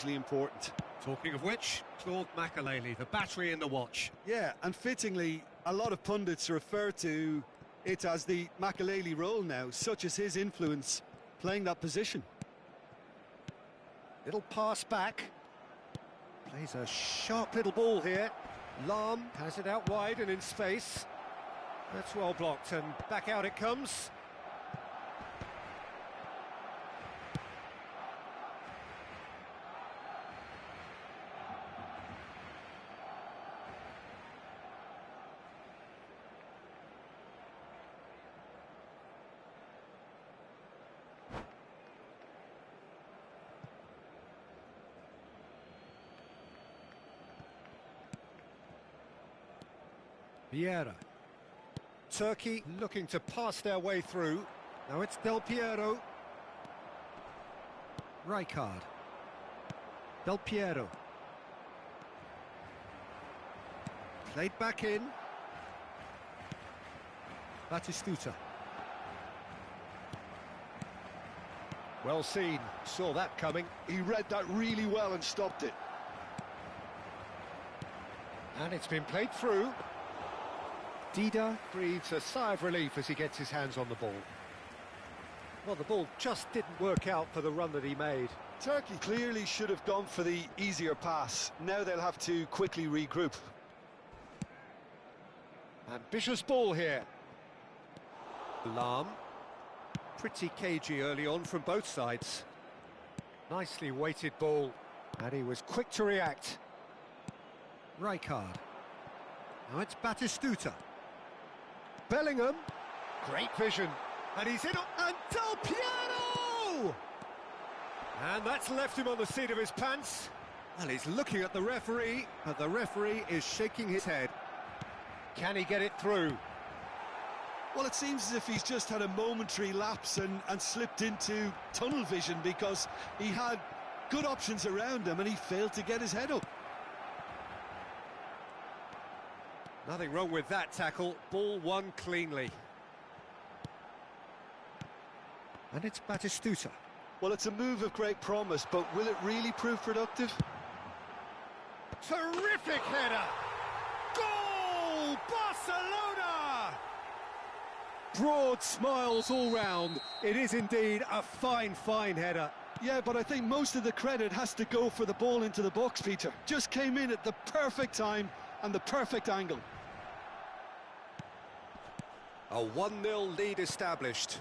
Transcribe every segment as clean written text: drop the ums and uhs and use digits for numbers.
Important. Talking of which, Claude Makelele, the battery in the watch. Yeah, and fittingly, a lot of pundits refer to it as the Makelele role now, such as his influence playing that position. Little pass back. Plays a sharp little ball here. Lahm has it out wide and in space. That's well blocked, and back out it comes. Vieira. Turkey looking to pass their way through. Now it's Del Piero. Rijkaard. Del Piero. Played back in. Batistuta. Well seen, saw that coming. He read that really well and stopped it. And it's been played through. Dida breathes a sigh of relief as he gets his hands on the ball. Well, the ball just didn't work out for the run that he made. Turkey clearly should have gone for the easier pass. Now they'll have to quickly regroup. Ambitious ball here. Lahm. Pretty cagey early on from both sides. Nicely weighted ball. And he was quick to react. Rijkaard. Now it's Batistuta. Bellingham. Great vision. And he's in on... And Del Piero! And that's left him on the seat of his pants. Well, he's looking at the referee, but the referee is shaking his head. Can he get it through? Well, it seems as if he's just had a momentary lapse and slipped into tunnel vision, because he had good options around him and he failed to get his head up. Nothing wrong with that tackle. Ball won cleanly. And it's Batistuta. Well, it's a move of great promise, but will it really prove productive? Terrific header! Goal! Barcelona! Broad smiles all round. It is indeed a fine, fine header. Yeah, but I think most of the credit has to go for the ball into the box, Peter. Just came in at the perfect time and the perfect angle. A 1-0 lead established.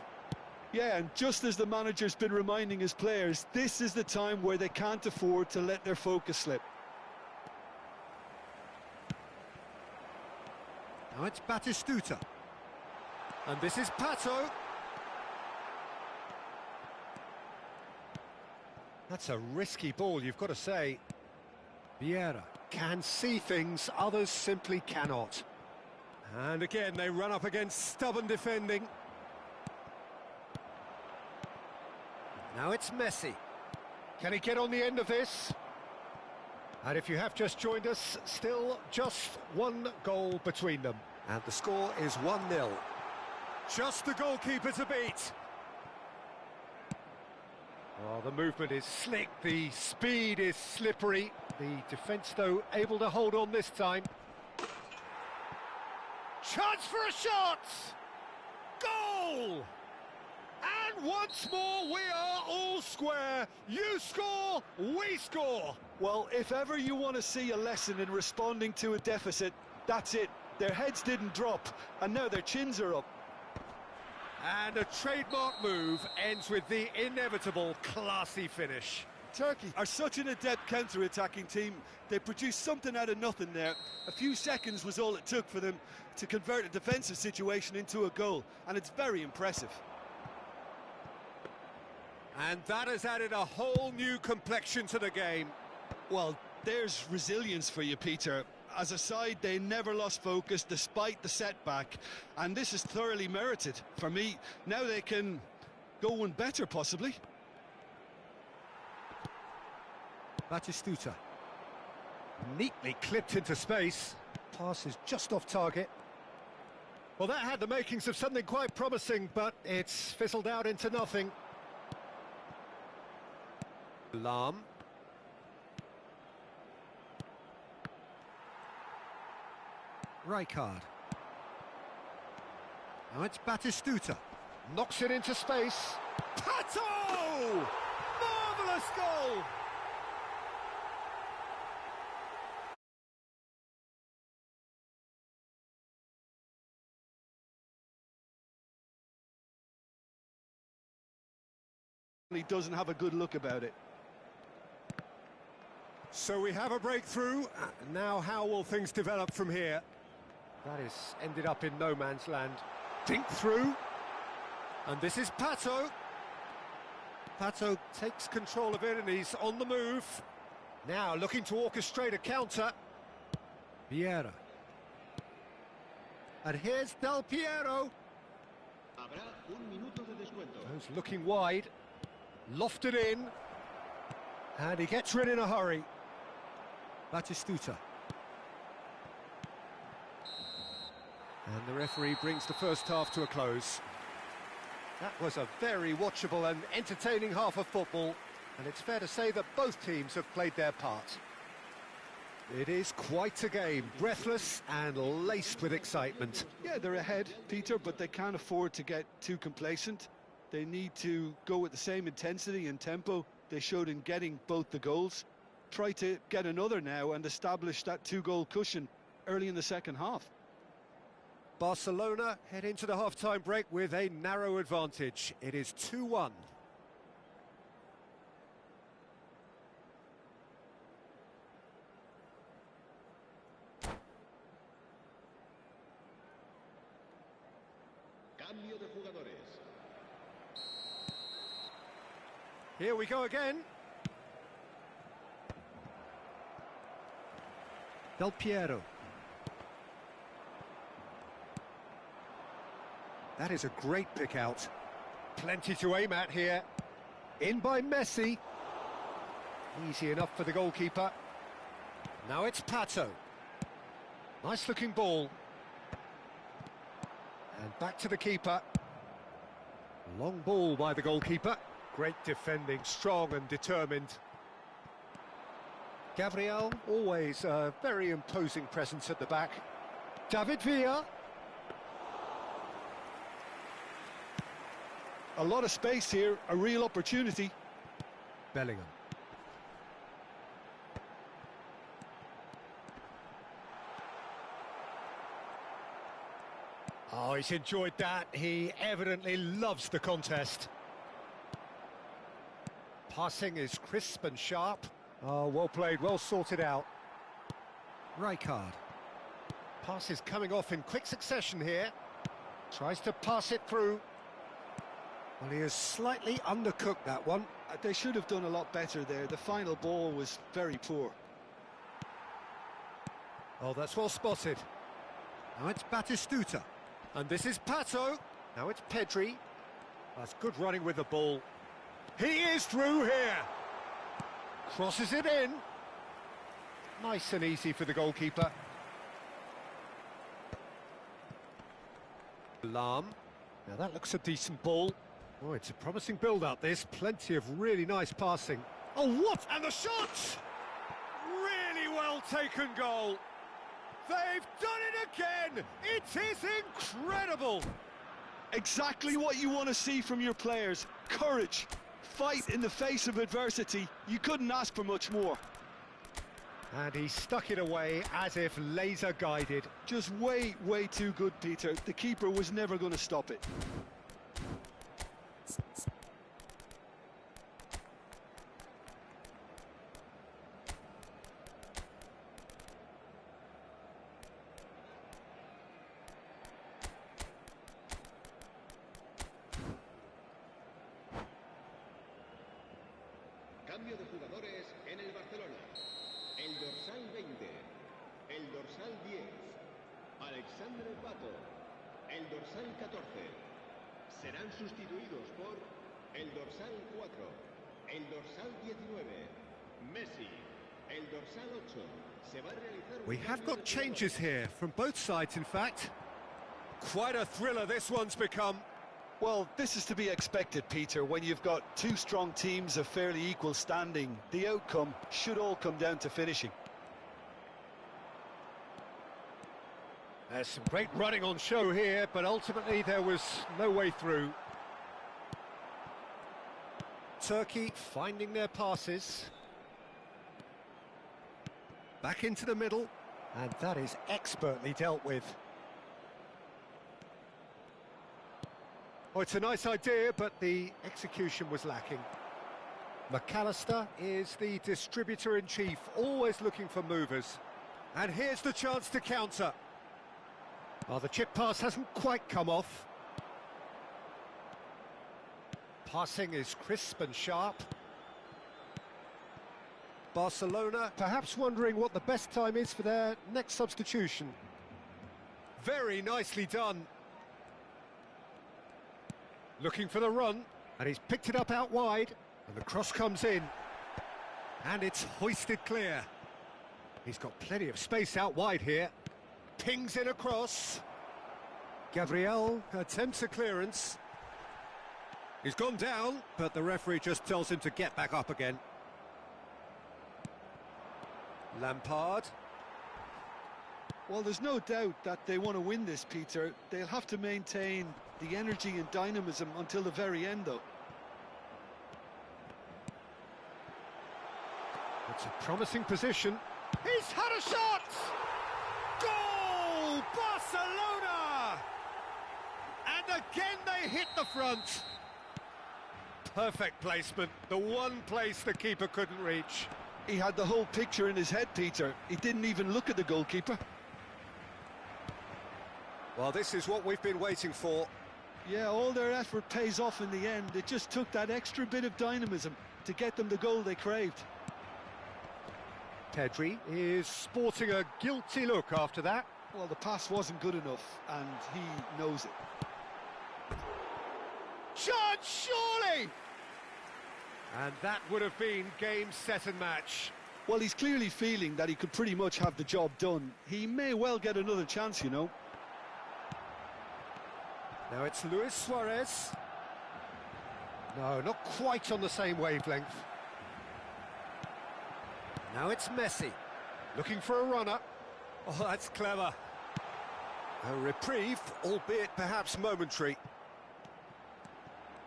Yeah, and just as the manager's been reminding his players, this is the time where they can't afford to let their focus slip. Now it's Batistuta. And this is Pato. That's a risky ball, you've got to say. Vieira can see things others simply cannot. And again, they run up against stubborn defending. Now it's Messi. Can he get on the end of this? And if you have just joined us, still just one goal between them. And the score is 1-0. Just the goalkeeper to beat. Oh, the movement is slick, the speed is slippery. The defence, though, able to hold on this time. Chance for a shot! Goal! And once more, we are all square. You score, we score. Well, if ever you want to see a lesson in responding to a deficit, that's it. Their heads didn't drop, and now their chins are up. And a trademark move ends with the inevitable classy finish. Turkey are such an adept counter-attacking team. They produced something out of nothing there. A few seconds was all it took for them to convert a defensive situation into a goal, and it's very impressive. And that has added a whole new complexion to the game. Well, there's resilience for you, Peter. As a side, they never lost focus despite the setback, and this is thoroughly merited. For me, now they can go one better, possibly. Batistuta. Neatly clipped into space. Pass is just off target. Well, that had the makings of something quite promising, but it's fizzled out into nothing. Lahm. Rijkaard. Now it's Batistuta. Knocks it into space. Pato! Marvellous goal! He doesn't have a good look about it. So we have a breakthrough. Now how will things develop from here? That is ended up in no man's land. Dink through. And this is Pato. Pato takes control of it and he's on the move. Now looking to orchestrate a counter. Vieira. And here's Del Piero. Goes looking wide. Lofted in. And he gets rid in a hurry. Batistuta. And the referee brings the first half to a close. That was a very watchable and entertaining half of football, and it's fair to say that both teams have played their part. It is quite a game, breathless and laced with excitement. Yeah, they're ahead, Peter, but they can't afford to get too complacent. They need to go with the same intensity and tempo they showed in getting both the goals. Try to get another now and establish that two-goal cushion early in the second half. Barcelona head into the half-time break with a narrow advantage. It is 2-1. Cambio de jugadores. Here we go again. Del Piero. That is a great pick out. Plenty to aim at here. In by Messi. Easy enough for the goalkeeper. Now it's Pato. Nice looking ball. And back to the keeper. Long ball by the goalkeeper. Great defending, strong and determined. Gabriel, always a very imposing presence at the back. David Villa. A lot of space here, a real opportunity. Bellingham. Oh, he's enjoyed that. He evidently loves the contest. Passing is crisp and sharp. Oh, well played, well sorted out. Rijkaard. Pass is coming off in quick succession here. Tries to pass it through. Well, he has slightly undercooked that one. They should have done a lot better there. The final ball was very poor. Oh, that's well spotted. Now it's Batistuta. And this is Pato. Now it's Pedri. That's good running with the ball. He is through here. Crosses it in. Nice and easy for the goalkeeper. Lam. Now that looks a decent ball. Oh, it's a promising build-up, this. Plenty of really nice passing. Oh, what? And the shot! Really well taken goal. They've done it again! It is incredible! Exactly what you want to see from your players. Courage. Fight in the face of adversity. You couldn't ask for much more. And he stuck it away as if laser-guided. Just way too good, Peter. The keeper was never going to stop it. Cambio de jugadores en el Barcelona. El dorsal 20, el dorsal 10, Alexandre Pato, el dorsal 14. Serán sustituidos por el dorsal 4, el dorsal 19, Messi, el dorsal 8. Se va a realizar. We have got changes here, from both sides in fact. Quite a thriller this one's become. Well, this is to be expected, Peter. When you've got two strong teams of fairly equal standing, the outcome should all come down to finishing. There's some great running on show here, but ultimately there was no way through. Turkey finding their passes. Back into the middle, and that is expertly dealt with. Oh, it's a nice idea, but the execution was lacking. McAllister is the distributor-in-chief, always looking for movers. And here's the chance to counter. Oh, the chip pass hasn't quite come off. Passing is crisp and sharp. Barcelona perhaps wondering what the best time is for their next substitution. Very nicely done. Looking for the run, and he's picked it up out wide, and the cross comes in. And it's hoisted clear. He's got plenty of space out wide here. Pings in across. Gabriel attempts a clearance. He's gone down, but the referee just tells him to get back up again. Lampard. Well, there's no doubt that they want to win this, Peter. They'll have to maintain the energy and dynamism until the very end, though. It's a promising position. He's had a shot! Goal! Barcelona! And again they hit the front. Perfect placement, the one place the keeper couldn't reach. He had the whole picture in his head, Peter. He didn't even look at the goalkeeper. Well, this is what we've been waiting for. Yeah, all their effort pays off in the end. It just took that extra bit of dynamism to get them the goal they craved. Pedri is sporting a guilty look after that. Well, the pass wasn't good enough, and he knows it. Chance, surely! And that would have been game, set and match. Well, he's clearly feeling that he could pretty much have the job done. He may well get another chance, you know. Now it's Luis Suarez. No, not quite on the same wavelength. Now it's Messi, looking for a runner. Oh, that's clever. A reprieve, albeit perhaps momentary.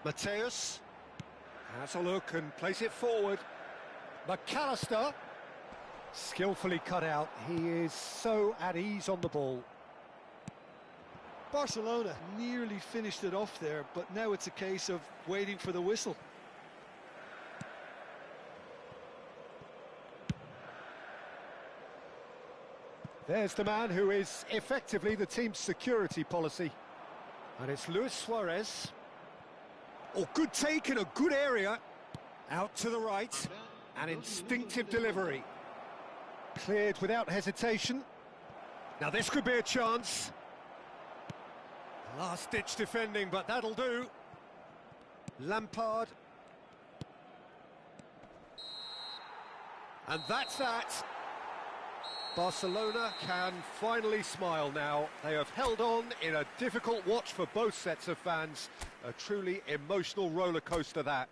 Mateus has a look and plays it forward. McAllister, skillfully cut out. He is so at ease on the ball. Barcelona nearly finished it off there, but now it's a case of waiting for the whistle. There's the man who is effectively the team's security policy. And it's Luis Suarez. Oh, good take in a good area. Out to the right. An instinctive delivery. Cleared without hesitation. Now this could be a chance. Last-ditch defending, but that'll do. Lampard. And that's that. Barcelona can finally smile now. They have held on in a difficult watch for both sets of fans. A truly emotional roller coaster that.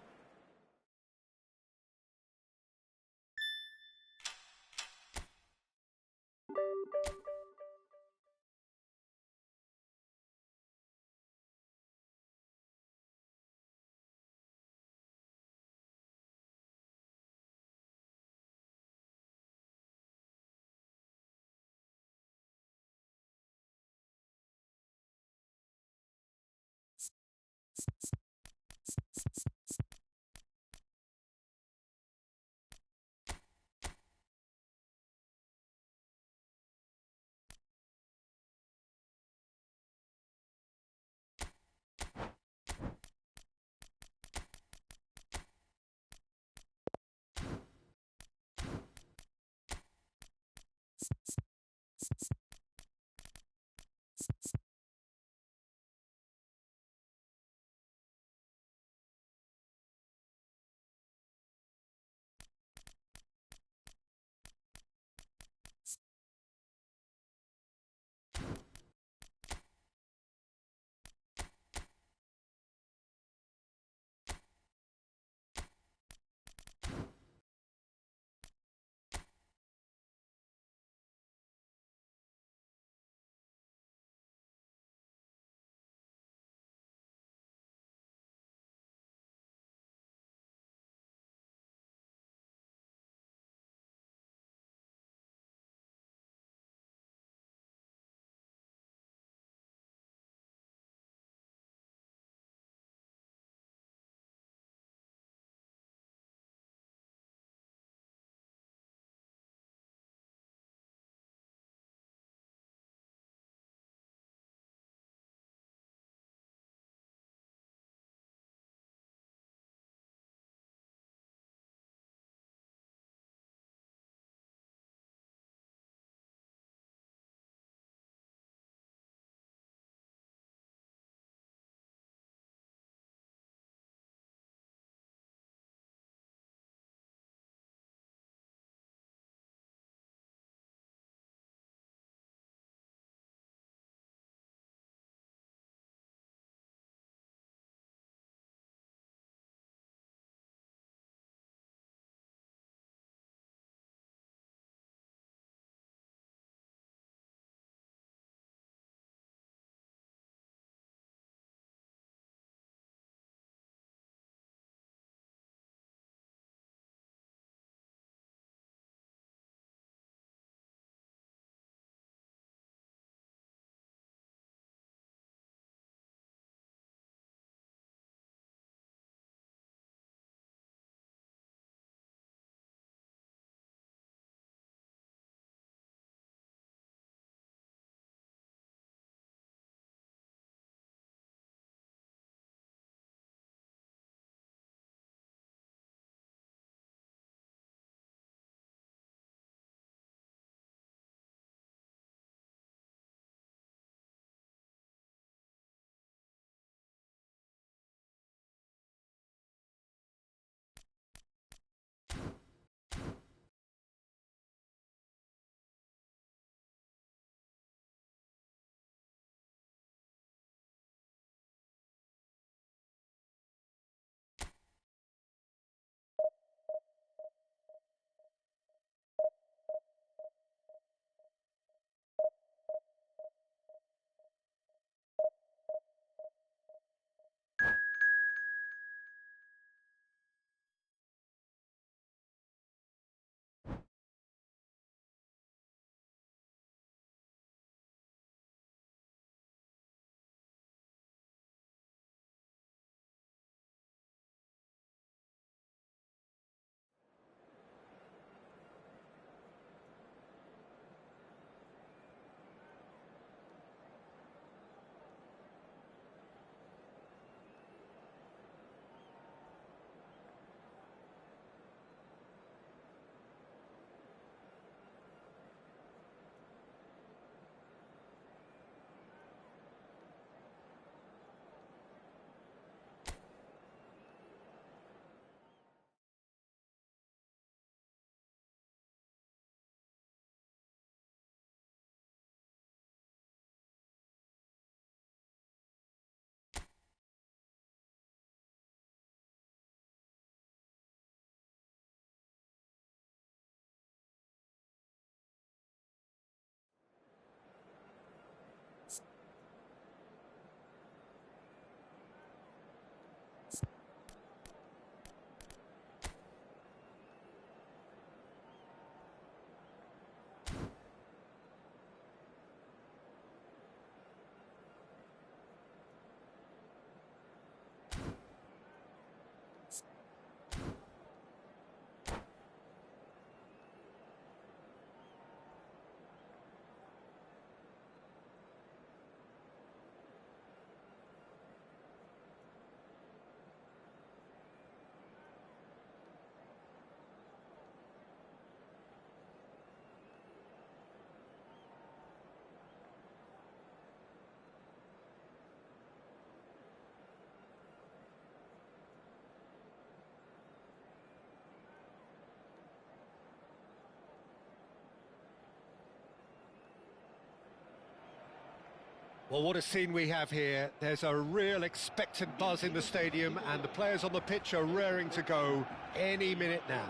Well, what a scene we have here. There's a real expectant buzz in the stadium, and the players on the pitch are raring to go any minute now.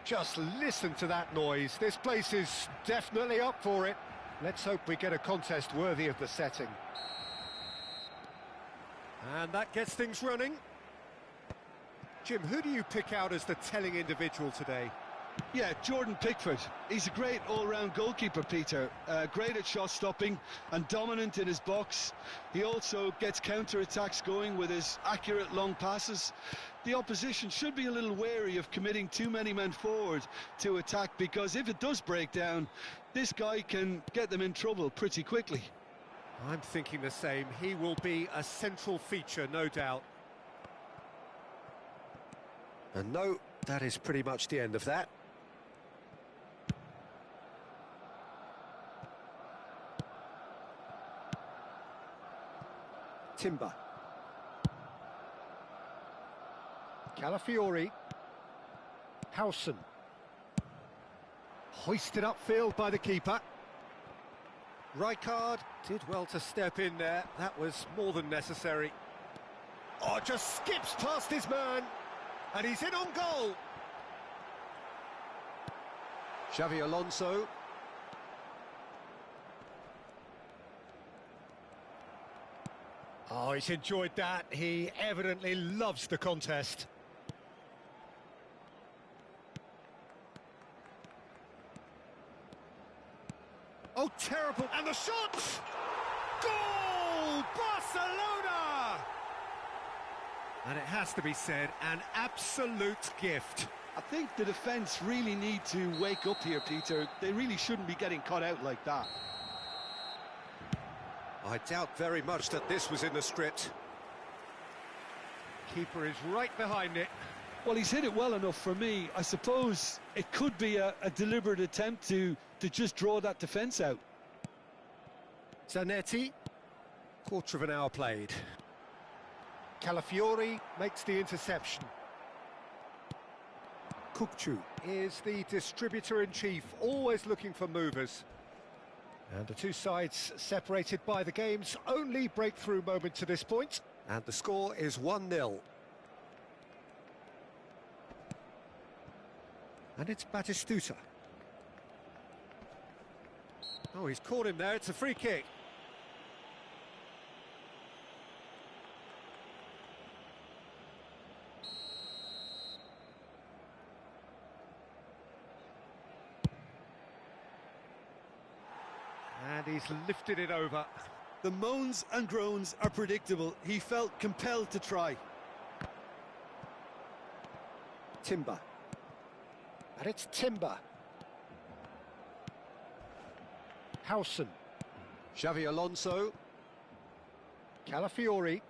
Just listen to that noise. This place is definitely up for it. Let's hope we get a contest worthy of the setting. And that gets things running. Jim, who do you pick out as the telling individual today? Yeah, Jordan Pickford. He's a great all-round goalkeeper, Peter. Great at shot stopping and dominant in his box. He also gets counter-attacks going with his accurate long passes. The opposition should be a little wary of committing too many men forward to attack, because if it does break down, this guy can get them in trouble pretty quickly. I'm thinking the same. He will be a central feature, no doubt. And no, that is pretty much the end of that. Timber. Calafiori. Howson. Hoisted upfield by the keeper. Rijkaard did well to step in there. That was more than necessary. Oh, just skips past his man. And he's in on goal. Xavi Alonso. Oh, he's enjoyed that. He evidently loves the contest. Oh, terrible. And the shot! Goal! Barcelona! And it has to be said, an absolute gift. I think the defence really need to wake up here, Peter. They really shouldn't be getting caught out like that. I doubt very much that this was in the script. Keeper is right behind it. Well, he's hit it well enough for me. I suppose it could be a deliberate attempt to just draw that defence out. Zanetti, quarter of an hour played. Calafiori makes the interception. Kukçu is the distributor-in-chief, always looking for movers. And the two sides separated by the game's only breakthrough moment to this point. And the score is 1-0. And it's Batistuta. Oh, he's caught him there. It's a free kick. And he's lifted it over. The moans and groans are predictable. He felt compelled to try. Timber. And it's Timber. Howson. Xavi Alonso. Calafiori.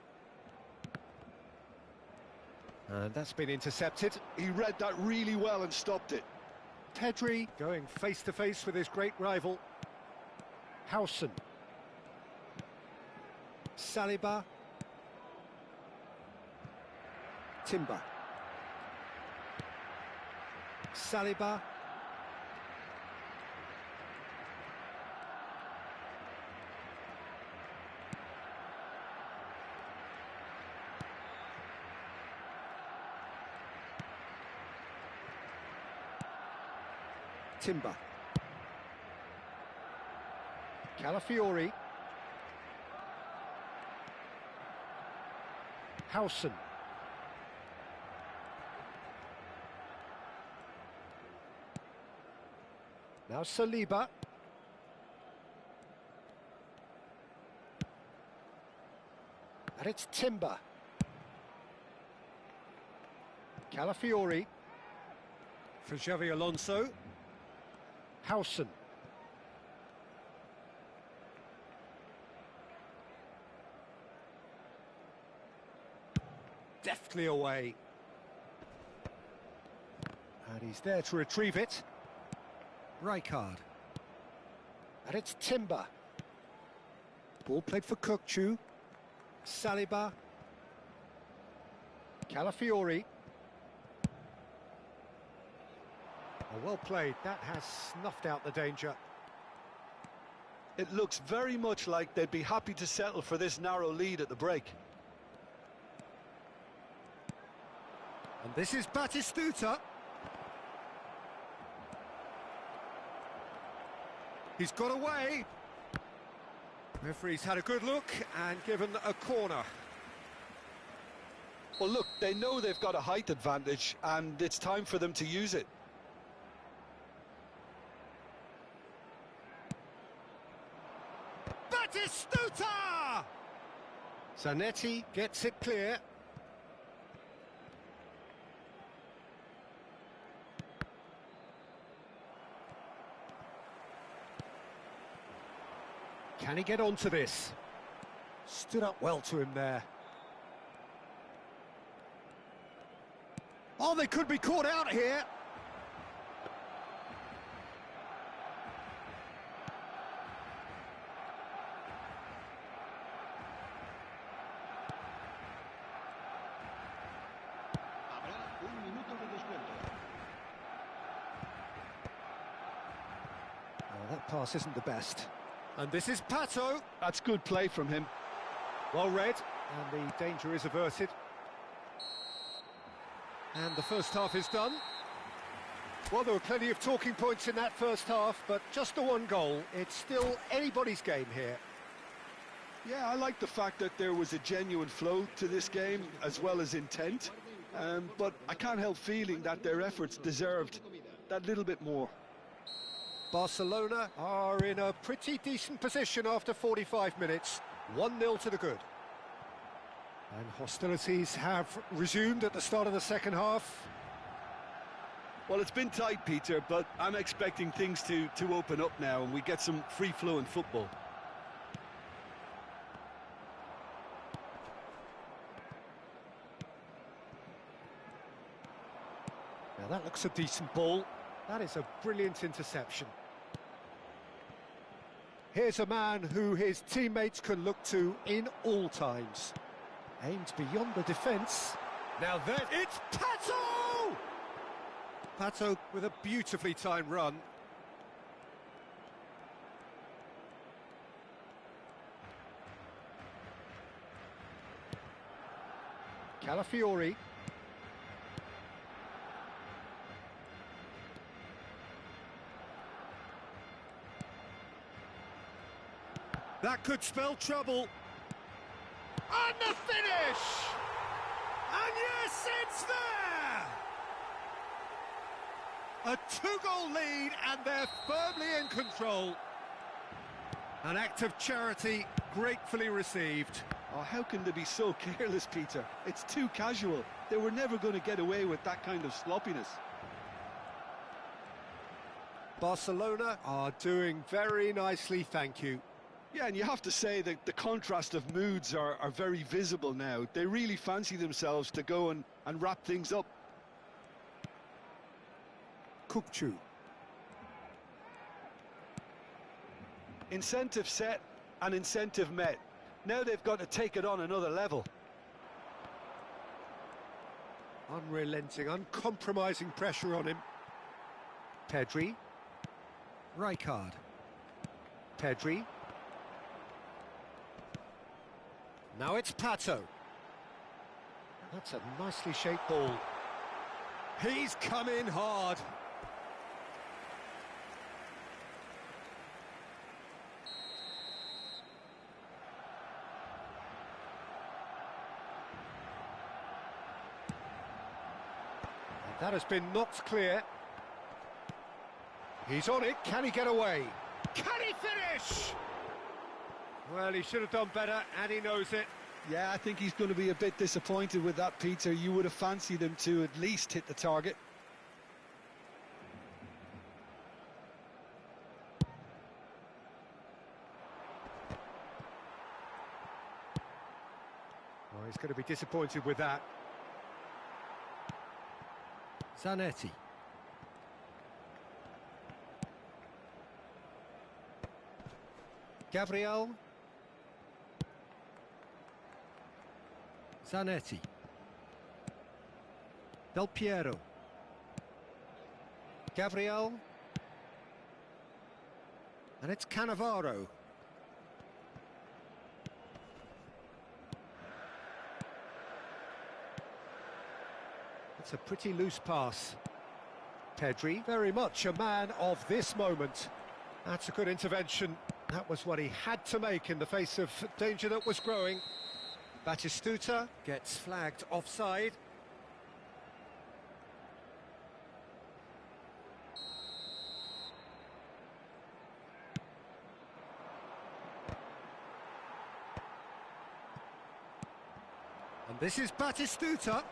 And that's been intercepted. He read that really well and stopped it. Pedri going face-to-face with his great rival. Howson. Saliba. Timber. Saliba. Timber. Calafiori. Howson. Now Saliba. And it's Timber. Calafiori. For Xavi Alonso. Howson. Deftly away. And he's there to retrieve it. Rijkaard. And it's Timber. Ball played for Kukçu. Saliba. Calafiori. Oh, well played. That has snuffed out the danger. It looks very much like they'd be happy to settle for this narrow lead at the break. And this is Batistuta. He's got away. Referee's had a good look and given a corner. Well, look, they know they've got a height advantage, and it's time for them to use it. Batistuta! Zanetti gets it clear. Can he get onto this? Stood up well to him there. Oh, they could be caught out here. Habrá un minuto de descuento. Oh, that pass isn't the best. And this is Pato. That's good play from him. Well read, and the danger is averted. And the first half is done. Well, there were plenty of talking points in that first half, but just the one goal. It's still anybody's game here. Yeah, I like the fact that there was a genuine flow to this game, as well as intent. But I can't help feeling that their efforts deserved that little bit more. Barcelona are in a pretty decent position after 45 minutes. 1-0 to the good. And hostilities have resumed at the start of the second half. Well, it's been tight, Peter, but I'm expecting things to open up now and we get some free-flowing football. Now that looks a decent ball. That is a brilliant interception. Here's a man who his teammates can look to in all times. Aimed beyond the defence. Now then, it's Pato! Pato with a beautifully timed run. Calafiori. That could spell trouble. And the finish! And yes, it's there! A two-goal lead, and they're firmly in control. An act of charity gratefully received. Oh, how can they be so careless, Peter? It's too casual. They were never going to get away with that kind of sloppiness. Barcelona are doing very nicely, thank you. Yeah, and you have to say that the contrast of moods are very visible now. They really fancy themselves to go and wrap things up. Kukçu. Incentive set and incentive met. Now they've got to take it on another level. Unrelenting, uncompromising pressure on him. Pedri. Rijkaard. Pedri. Now it's Pato. That's a nicely shaped ball. He's come in hard. And that has been knocked clear. He's on it. Can he get away? Can he finish? Well, he should have done better, and he knows it. Yeah, I think he's going to be a bit disappointed with that, Peter. You would have fancied him to at least hit the target. Oh, he's going to be disappointed with that. Zanetti. Gabriel. Zanetti. Del Piero. Gabriel. And it's Cannavaro. That's a pretty loose pass. Pedri, very much a man of this moment. That's a good intervention. That was what he had to make in the face of danger that was growing. Batistuta gets flagged offside. And this is Batistuta.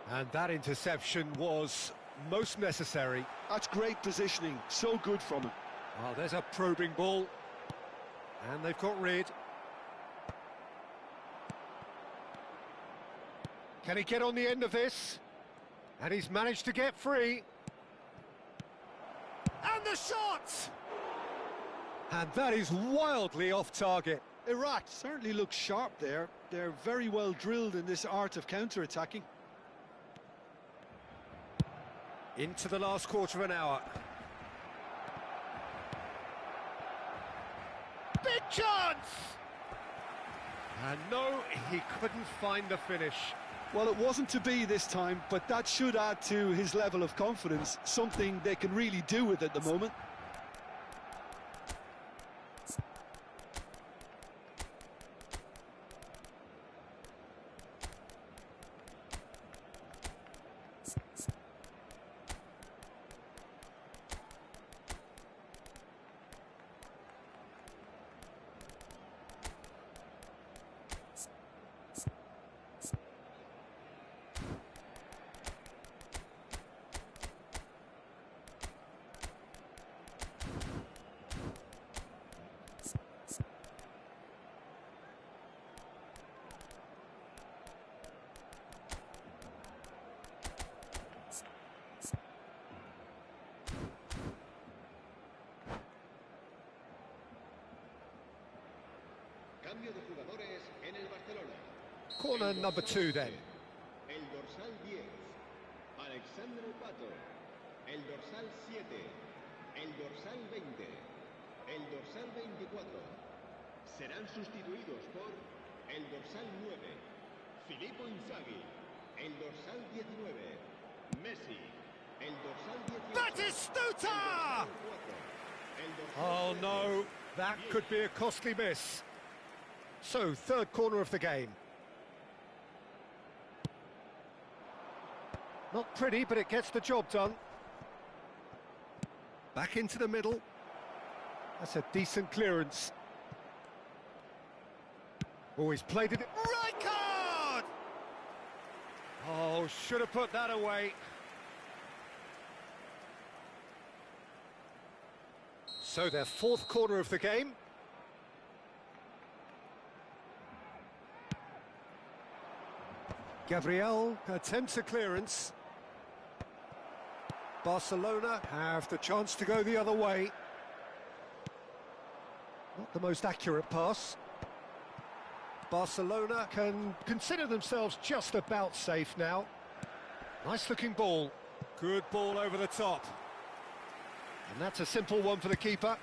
And that interception was most necessary. That's great positioning, so good from him. Well, there's a probing ball. And they've got rid. Can he get on the end of this? And he's managed to get free. And the shot! And that is wildly off target. Iraq certainly looks sharp there. They're very well drilled in this art of counter-attacking. Into the last quarter of an hour. Big chance! And no, he couldn't find the finish. Well, it wasn't to be this time, but that should add to his level of confidence, something they can really do with at the moment. Cambio de jugadores en el Barcelona. Corner number 2 then. El dorsal 10, Alexandre Pato. El dorsal 7, el dorsal 20, el dorsal 24. Serán sustituidos por el dorsal 9, Filippo Inzaghi. El dorsal 19, Messi. El dorsal 18. Batistuta! Oh no, that could be a costly miss. So, third corner of the game. Not pretty, but it gets the job done. Back into the middle. That's a decent clearance. Oh, he's played it. Right card! Oh, should have put that away. So, their fourth corner of the game. Gabriel attempts a clearance. Barcelona have the chance to go the other way. Not the most accurate pass. Barcelona can consider themselves just about safe now. Nice looking ball. Good ball over the top. And that's a simple one for the keeper.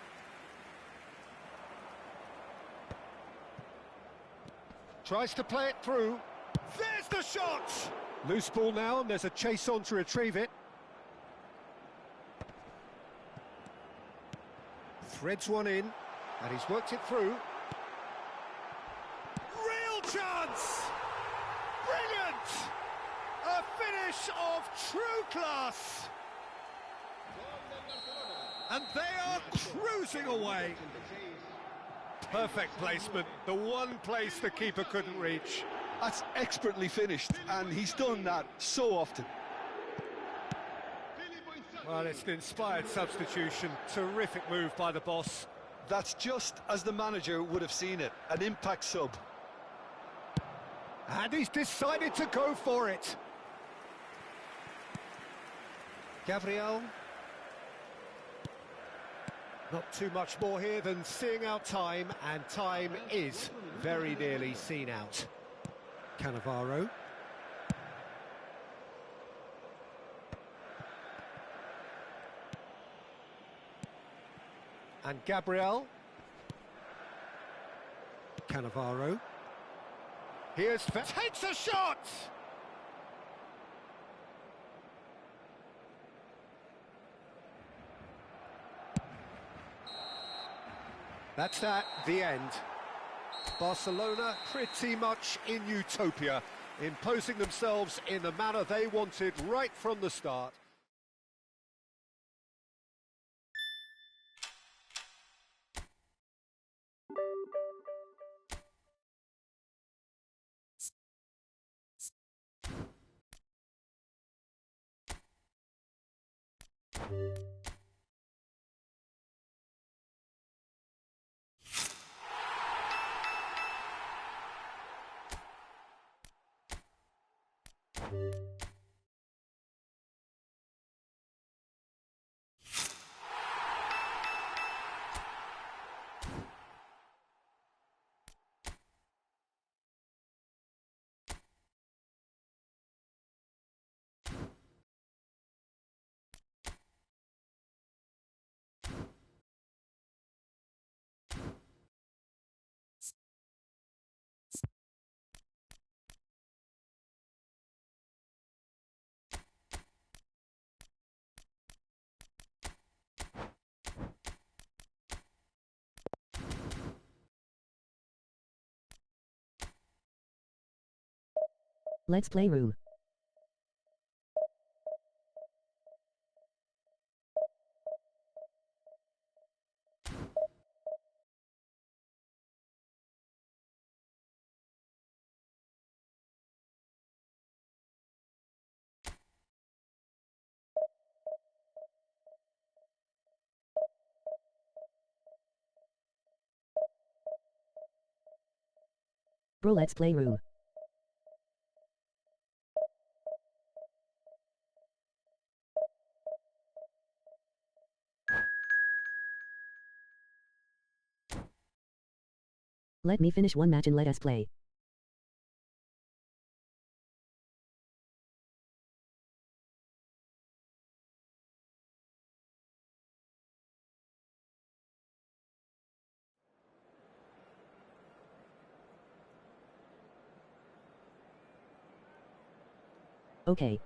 Tries to play it through. There's the shot! Loose ball now, and there's a chase on to retrieve it. Threads one in, and he's worked it through. Real chance! Brilliant! A finish of true class! And they are cruising away. Perfect placement, the one place the keeper couldn't reach. That's expertly finished, and he's done that so often. Well, it's an inspired substitution. Terrific move by the boss. That's just as the manager would have seen it, an impact sub. And he's decided to go for it. Gabriel. Not too much more here than seeing out time, and time is very nearly seen out. Cannavaro. And Gabriel. Cannavaro. Here's takes a shot! That's the end. Barcelona pretty much in utopia, imposing themselves in the manner they wanted right from the start. Let's play room. Bro, let's play room. Let me finish one match and let us play. Okay.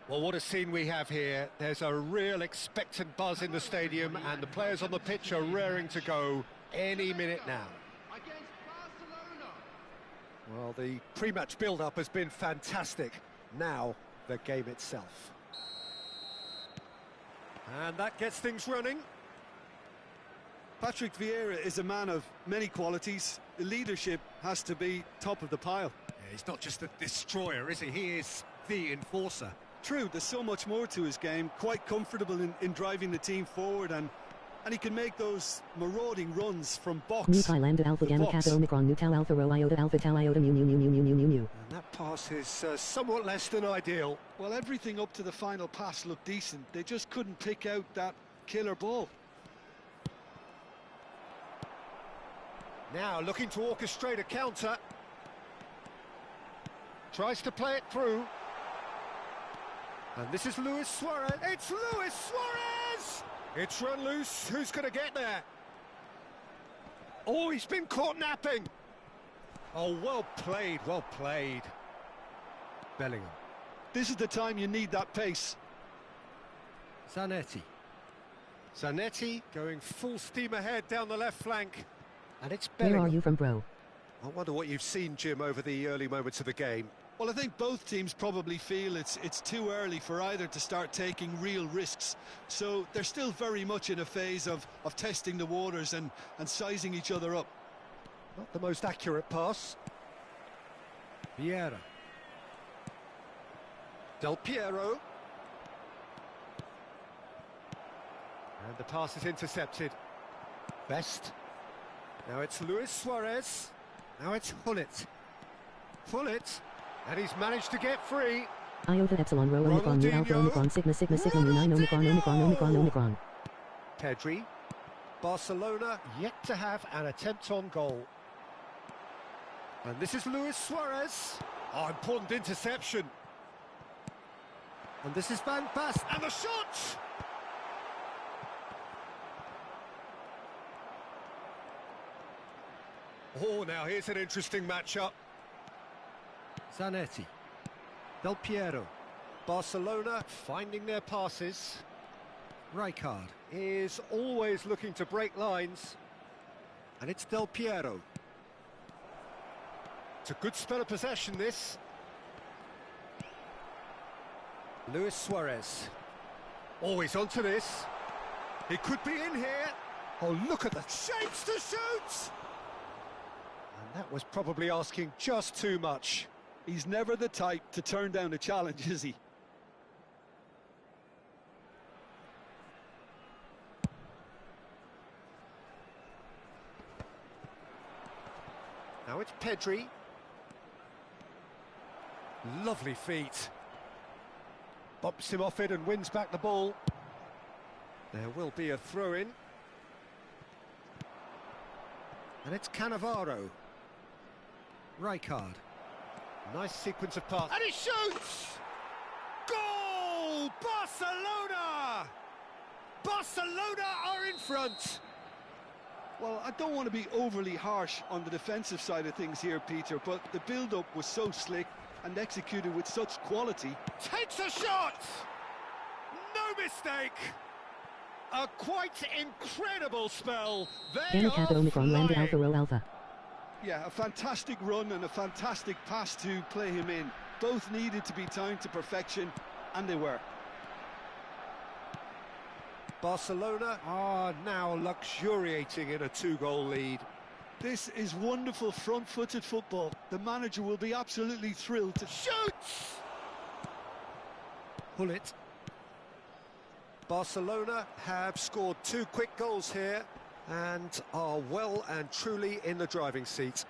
Well, what a scene we have here. There's a real expectant buzz in the stadium and the players on the pitch are raring to go any minute now. Against Barcelona. Well, the pre-match build-up has been fantastic. Now, the game itself. And that gets things running. Patrick Vieira is a man of many qualities. The leadership has to be top of the pile. Yeah, he's not just a destroyer, is he? He is the enforcer. True, there's so much more to his game, quite comfortable in driving the team forward, and he can make those marauding runs from box. Mu Pi Lambda Alpha Gamma Kappa Omicron Nu Tau Alpha Rho Iota Alpha Tau Iota Mu Mu Mu Mu Mu Mu Mu Mu. And that pass is somewhat less than ideal. Well, everything up to the final pass looked decent. They just couldn't pick out that killer ball. Now looking to orchestrate a counter. Tries to play it through. And this is Luis Suarez. It's Luis Suarez! It's run loose. Who's going to get there? Oh, he's been caught napping. Oh, well played, well played. Bellingham. This is the time you need that pace. Zanetti. Zanetti going full steam ahead down the left flank. And it's Bellingham. Where are you from, bro? I wonder what you've seen, Jim, over the early moments of the game. Well, I think both teams probably feel it's too early for either to start taking real risks. So they're still very much in a phase of testing the waters and sizing each other up. Not the most accurate pass. Vieira. Del Piero. And the pass is intercepted. Best. Now it's Luis Suarez. Now it's Hullet. Hullet. And he's managed to get free. Iota Epsilon Rho Omicron Nu Alpha Omicron Sigma Sigma Sigma Nu 9 Omicron Omicron Omicron Omicron. Pedri. Barcelona yet to have an attempt on goal. And this is Luis Suarez. Oh, important interception. And this is Van Basten. And the shot! Oh, now here's an interesting matchup. Zanetti. Del Piero. Barcelona finding their passes. Rijkaard is always looking to break lines. And it's Del Piero. It's a good spell of possession, this. Luis Suarez. Always onto this. He could be in here. Oh, look at the shapes to shoot! And that was probably asking just too much. He's never the type to turn down a challenge, is he? Now it's Pedri. Lovely feet. Bumps him off it and wins back the ball. There will be a throw-in. And it's Cannavaro. Rijkaard. Nice sequence of passes. And he shoots! Goal! Barcelona! Barcelona are in front! Well, I don't want to be overly harsh on the defensive side of things here, Peter, but the build-up was so slick and executed with such quality. Takes a shot! No mistake! A quite incredible spell. They Gamma Kappa Omicron Lambda Alpha Rho Alpha. Yeah, a fantastic run and a fantastic pass to play him in. Both needed to be timed to perfection, and they were. Barcelona are now luxuriating in a 2-goal lead. This is wonderful front-footed football. The manager will be absolutely thrilled to... Shoots! Hullet. Barcelona have scored 2 quick goals here and are well and truly in the driving seat.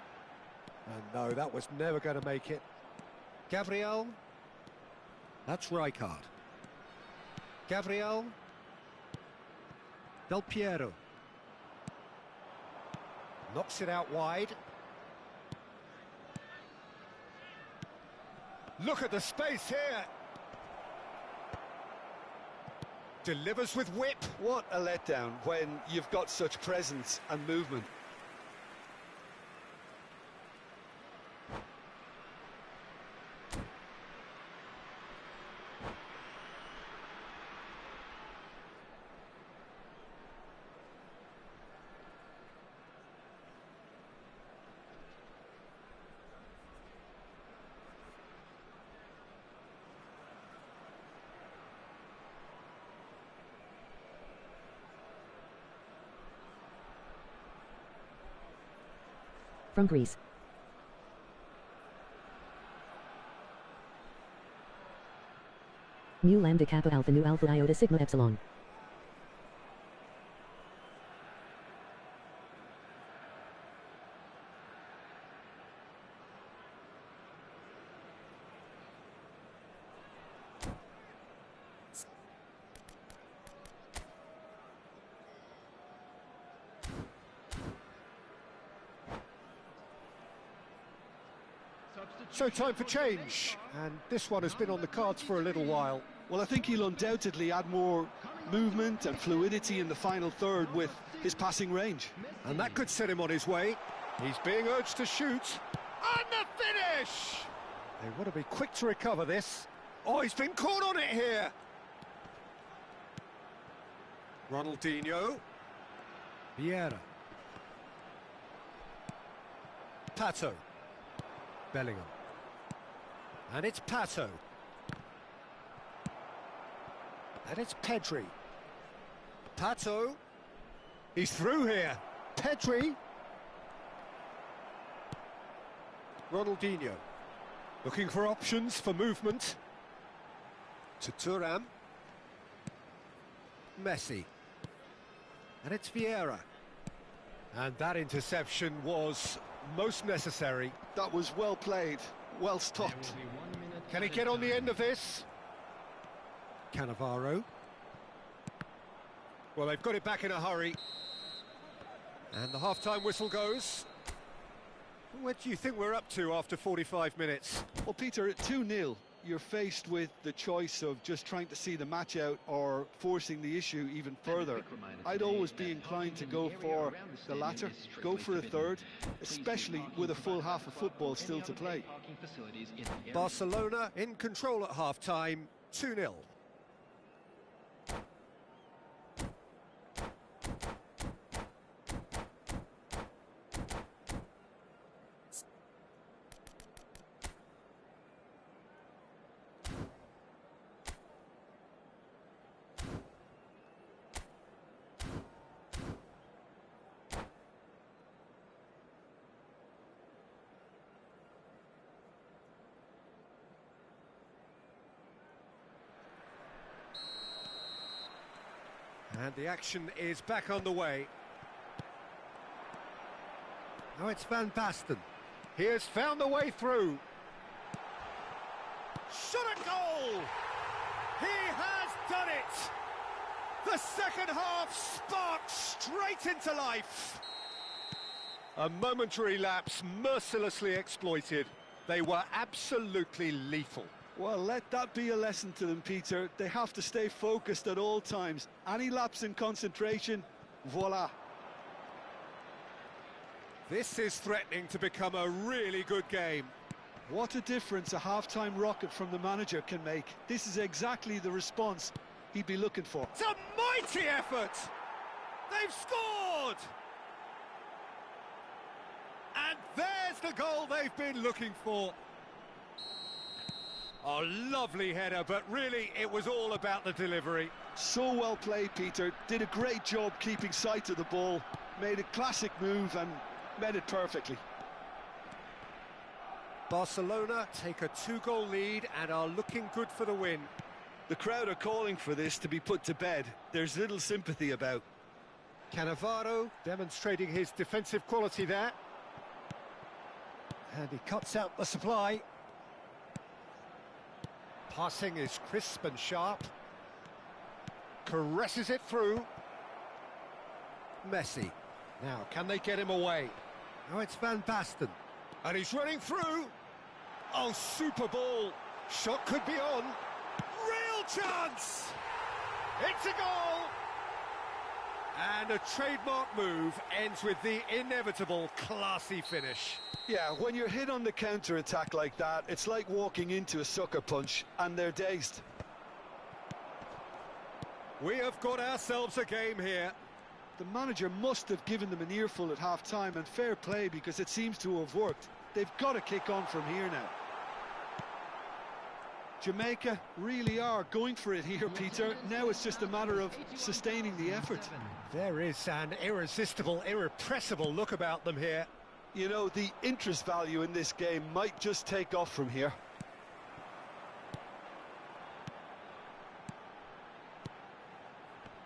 And no, that was never going to make it. Gabriel. That's Rijkaard. Gabriel. Del Piero. Knocks it out wide. Look at the space here. Delivers with whip. What a letdown when you've got such presence and movement. From Greece. Mu Lambda Kappa Alpha Nu Alpha Iota Sigma Epsilon. So time for change, and this one has been on the cards for a little while. Well, I think he'll undoubtedly add more movement and fluidity in the final third with his passing range. And that could set him on his way. He's being urged to shoot. And the finish! They want to be quick to recover this. Oh, he's been caught on it here. Ronaldinho. Vieira. Pato. Bellingham. And it's Pato. And it's Pedri. Pato. He's through here. Pedri. Ronaldinho. Looking for options for movement. To Thuram. Messi. And it's Vieira. And that interception was most necessary. That was well played, well stopped. Can he get on the end of this? Cannavaro. Well, they've got it back in a hurry. And the half-time whistle goes. What do you think we're up to after 45 minutes? Well, Peter, at 2-0, you're faced with the choice of just trying to see the match out or forcing the issue even further. I'd always be inclined to go for the latter, go for a third, especially with a full half of football still to play. Barcelona in control at half-time, 2-0. And the action is back on the way. Now it's Van Basten. He has found the way through. Shot at goal! He has done it! The second half sparked straight into life. A momentary lapse mercilessly exploited. They were absolutely lethal. Well, let that be a lesson to them, Peter. They have to stay focused at all times. Any lapse in concentration, voila. This is threatening to become a really good game. What a difference a half-time rocket from the manager can make. This is exactly the response he'd be looking for. It's a mighty effort! They've scored! And there's the goal they've been looking for. Oh, lovely header, but really it was all about the delivery. So well played, Peter. Did a great job keeping sight of the ball. Made a classic move and met it perfectly. Barcelona take a 2-goal lead and are looking good for the win. The crowd are calling for this to be put to bed. There's little sympathy about. Cannavaro demonstrating his defensive quality there. And he cuts out the supply. Passing is crisp and sharp. Caresses it through. Messi. Now, can they get him away? Now it's Van Basten. And he's running through. Oh, super ball. Shot could be on. Real chance! It's a goal! And a trademark move ends with the inevitable classy finish. Yeah, when you're hit on the counter-attack like that, it's like walking into a sucker punch, and they're dazed. We have got ourselves a game here. The manager must have given them an earful at half-time, and fair play, because it seems to have worked. They've got to kick on from here now. Jamaica really are going for it here, Peter. Now it's just a matter of sustaining the effort. There is an irresistible, irrepressible look about them here. You know, the interest value in this game might just take off from here.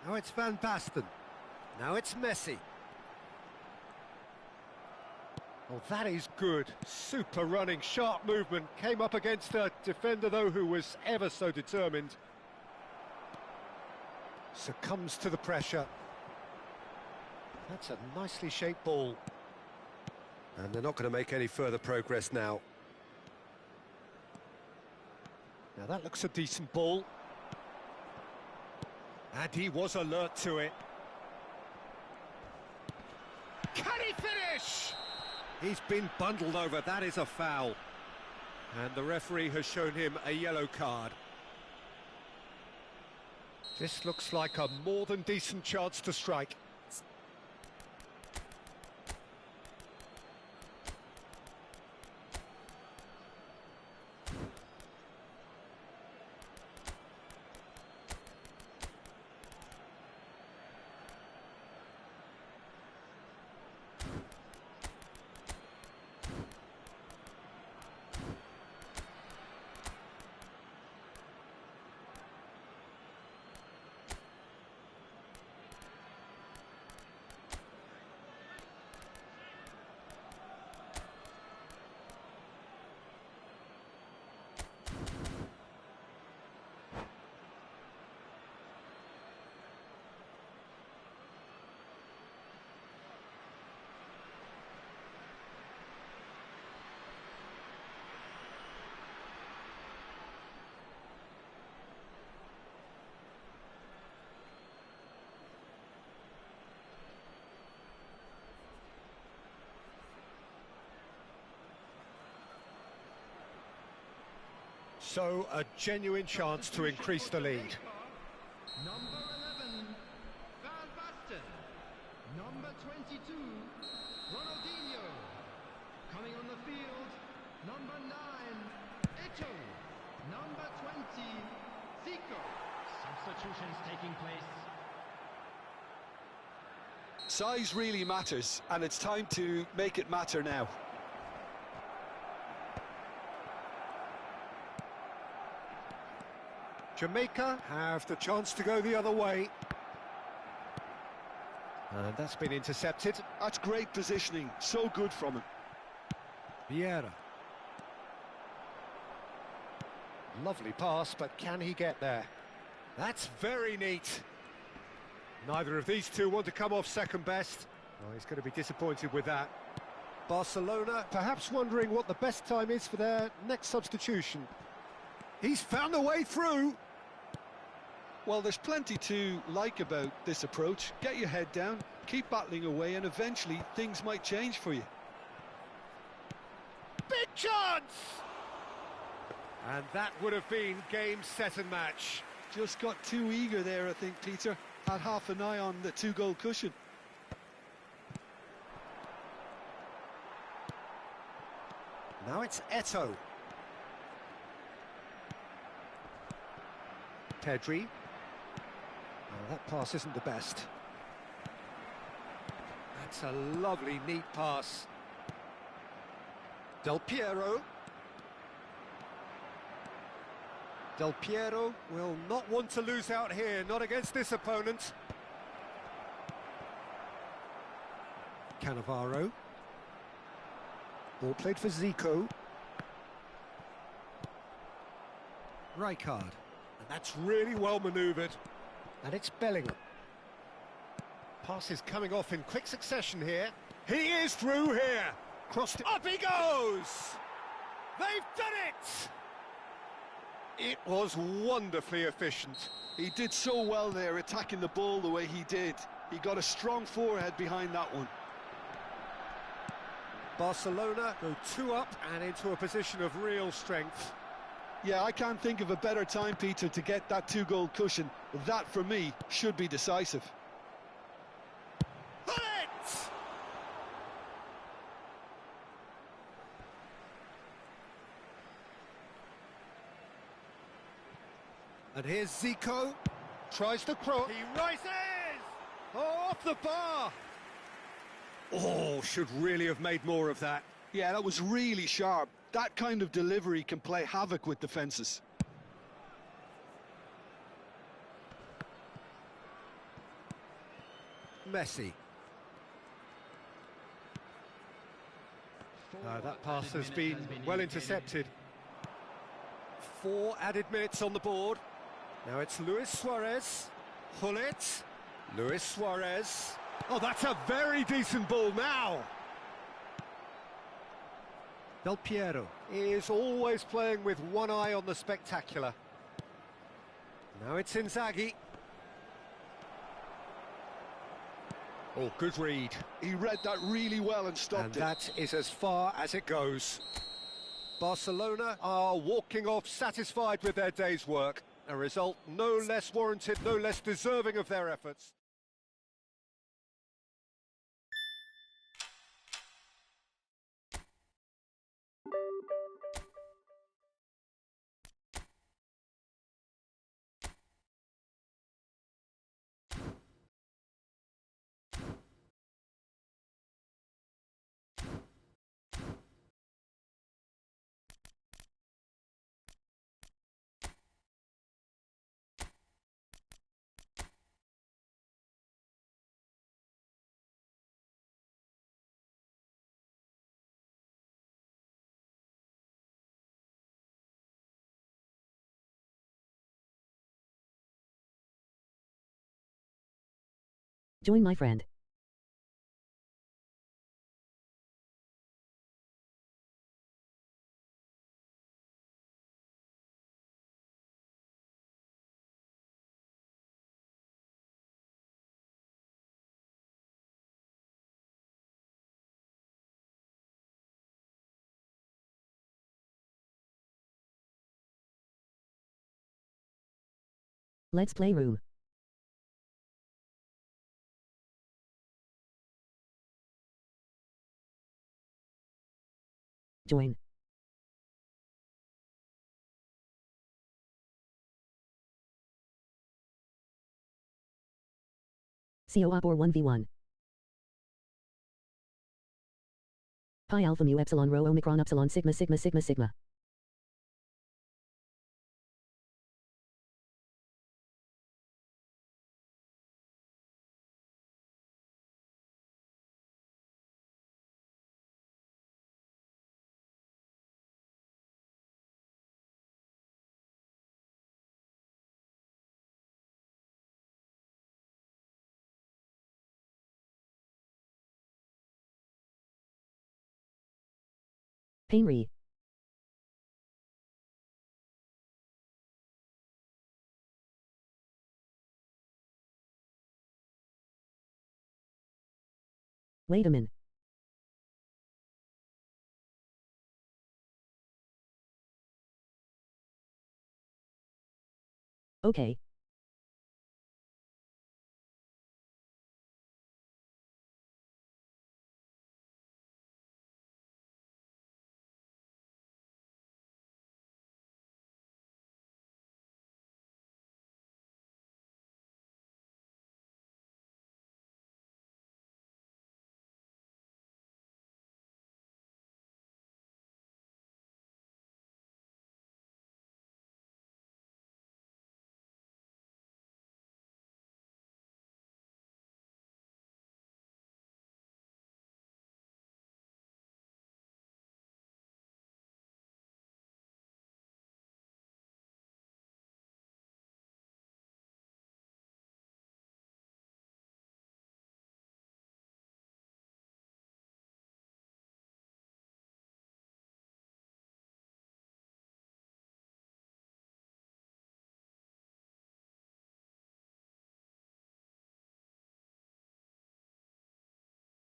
Now it's Van Basten. Now it's Messi. Oh, that is good. Super running, sharp movement. Came up against a defender, though, who was ever so determined. Succumbs to the pressure. That's a nicely shaped ball. And they're not going to make any further progress now. Now that looks a decent ball. And he was alert to it. Can he finish? He's been bundled over, that is a foul. And the referee has shown him a yellow card. This looks like a more than decent chance to strike. So, a genuine chance to increase the lead. Number 11, Van Basten. Number 22, Ronaldinho. Coming on the field, number 9, Eto. Number 20, Zico. Substitutions taking place. Size really matters, and it's time to make it matter now. Jamaica have the chance to go the other way. And that's been intercepted. That's great positioning, so good from him. Vieira. Lovely pass, but can he get there? That's very neat. Neither of these two want to come off second best. Oh, he's going to be disappointed with that. Barcelona perhaps wondering what the best time is for their next substitution. He's found a way through. Well, there's plenty to like about this approach. Get your head down, keep battling away, and eventually things might change for you. Big chance! And that would have been game, set and match. Just got too eager there, I think, Peter. Had half an eye on the two-goal cushion. Now it's Eto. Pedri. Oh, that pass isn't the best. That's a lovely, neat pass. Del Piero. Del Piero will not want to lose out here, not against this opponent. Cannavaro. Ball played for Zico. Rijkaard. And that's really well manoeuvred. And it's Bellingham. Passes coming off in quick succession here. He is through here. Crossed it. Up he goes! They've done it! It was wonderfully efficient. He did so well there, attacking the ball the way he did. He got a strong forehead behind that one. Barcelona go 2 up and into a position of real strength. Yeah, I can't think of a better time, Peter, to get that two-goal cushion. That, for me, should be decisive. Hit it! And here's Zico. Tries to cross. He rises! Oh, off the bar! Oh, should really have made more of that. Yeah, that was really sharp. That kind of delivery can play havoc with defences. Messi. That pass has been well intercepted. 4 added minutes on the board. Now it's Luis Suarez. Hullet. Luis Suarez. Oh, that's a very decent ball now. Del Piero is always playing with one eye on the spectacular. Now it's Inzaghi. Oh, good read. He read that really well and stopped And it. that is as far as it goes. Barcelona are walking off satisfied with their day's work. A result no less warranted, no less deserving of their efforts. Join my friend. Let's play room. Join. Co-op or 1v1. Pi alpha mu epsilon rho omicron epsilon sigma sigma sigma sigma. Pame re. Wait a minute. Okay.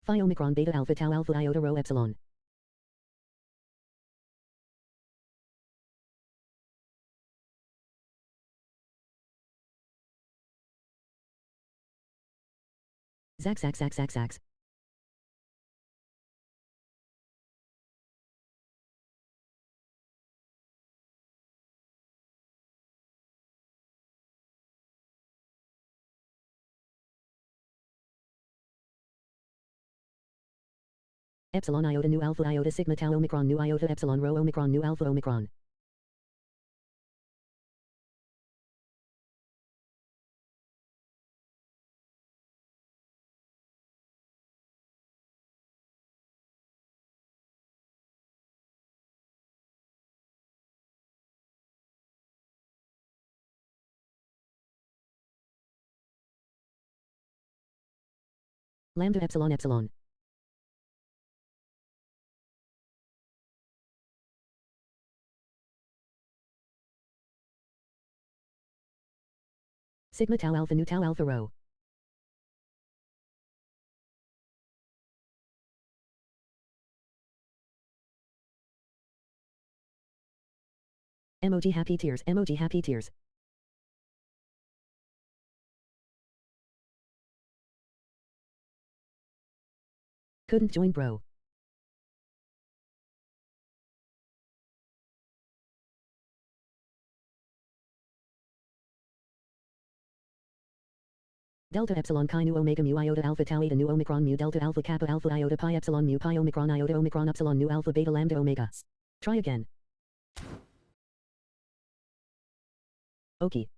Phi omicron beta alpha tau alpha iota rho epsilon. Zax zax zax zax zax. Epsilon iota nu alpha iota sigma tau omicron nu iota epsilon rho omicron nu alpha omicron. Lambda epsilon epsilon. Sigma tau alpha nu tau alpha rho. Emoji happy tears, emoji happy tears. Couldn't join bro. Delta epsilon chi nu omega mu iota alpha tau eta nu omicron mu delta alpha kappa alpha iota pi epsilon mu pi omicron iota omicron epsilon nu alpha beta lambda omega. Try again. Okay.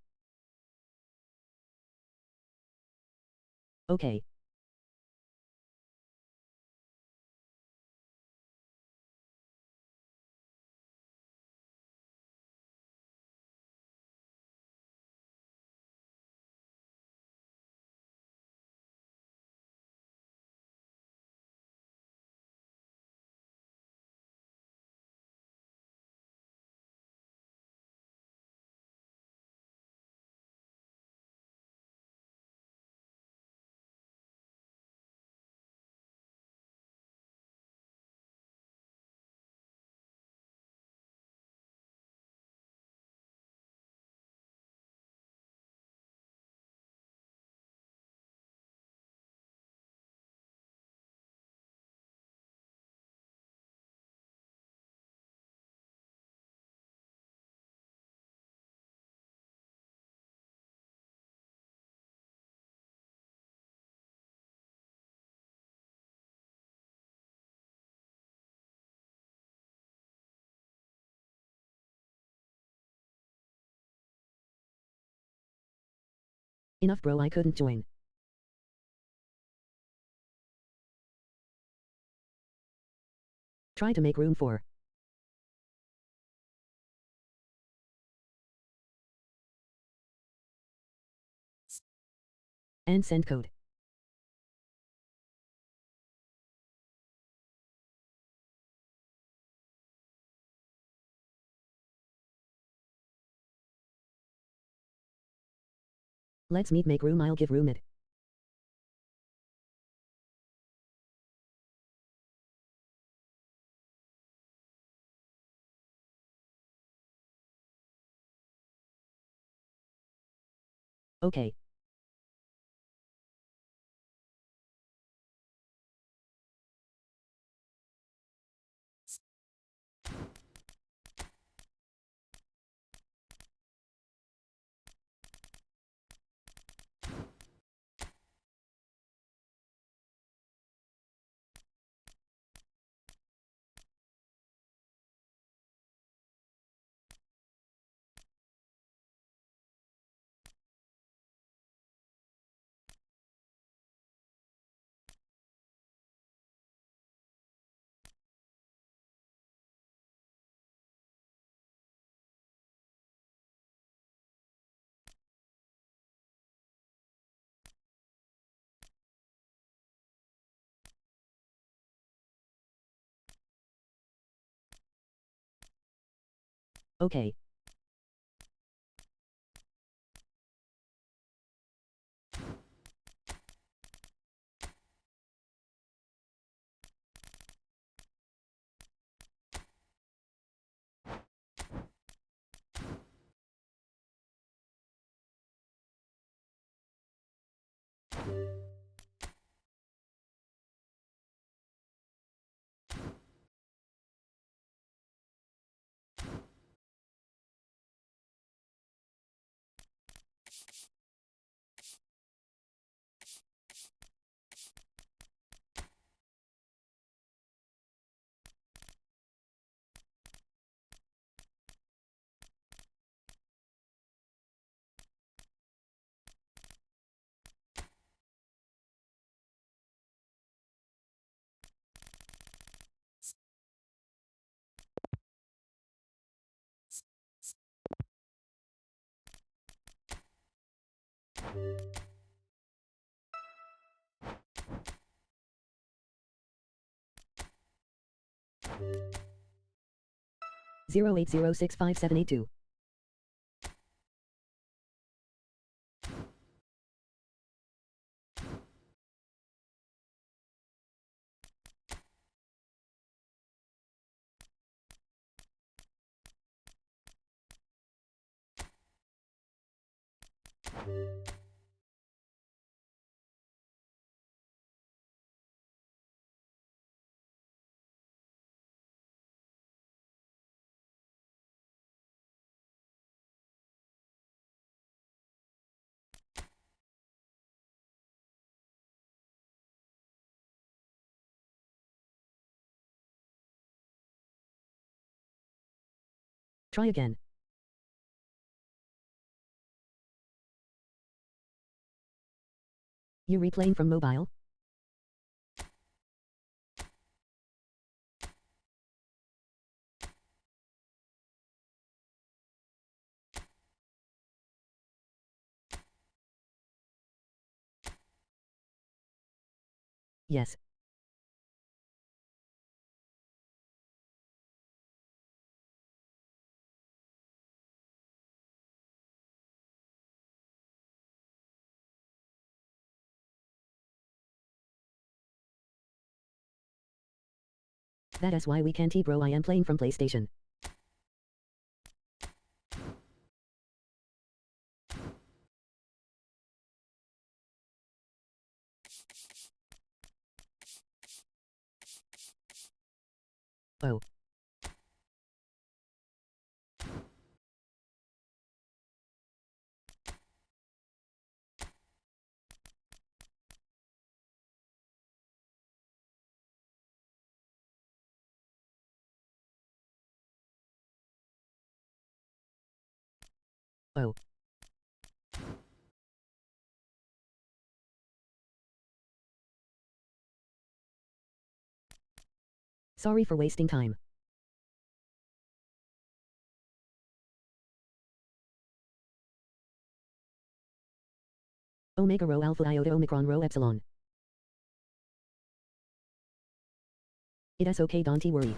Okay. Enough bro, I couldn't join. Try to make room for. And send code. Let's meet, make room, I'll give room it. Okay. Okay. Zero 8065782. Try again. You replaying from mobile? Yes. That is why we can't bro, I am playing from PlayStation. Oh. Oh. Sorry for wasting time. Omega rho alpha iota omicron rho epsilon. It's okay, don't worry.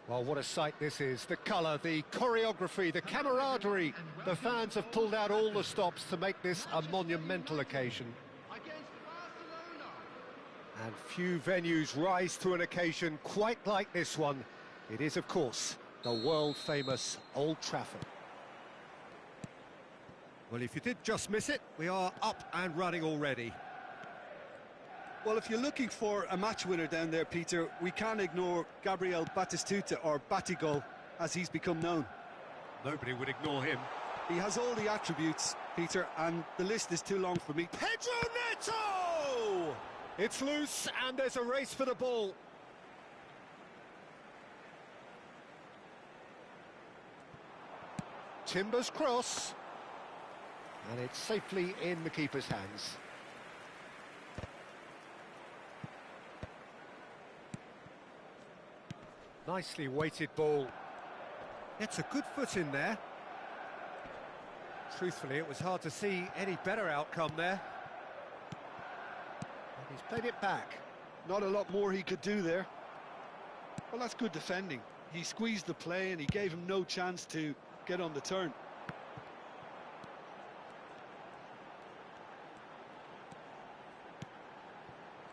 Well, what a sight this is. The colour, the choreography, the camaraderie. The fans have pulled out all the stops to make this a monumental occasion. And few venues rise to an occasion quite like this one. It is, of course, the world-famous Old Trafford. Well, if you did just miss it, we are up and running already. Well, if you're looking for a match winner down there, Peter, we can't ignore Gabriel Batistuta, or Batigol, as he's become known. Nobody would ignore him. He has all the attributes, Peter, and the list is too long for me. Pedro Neto! It's loose, and there's a race for the ball. Timber's cross. And it's safely in the keeper's hands. Nicely weighted ball. It's a good foot in there. Truthfully, it was hard to see any better outcome there. And he's played it back. Not a lot more he could do there. Well, that's good defending. He squeezed the play and he gave him no chance to get on the turn.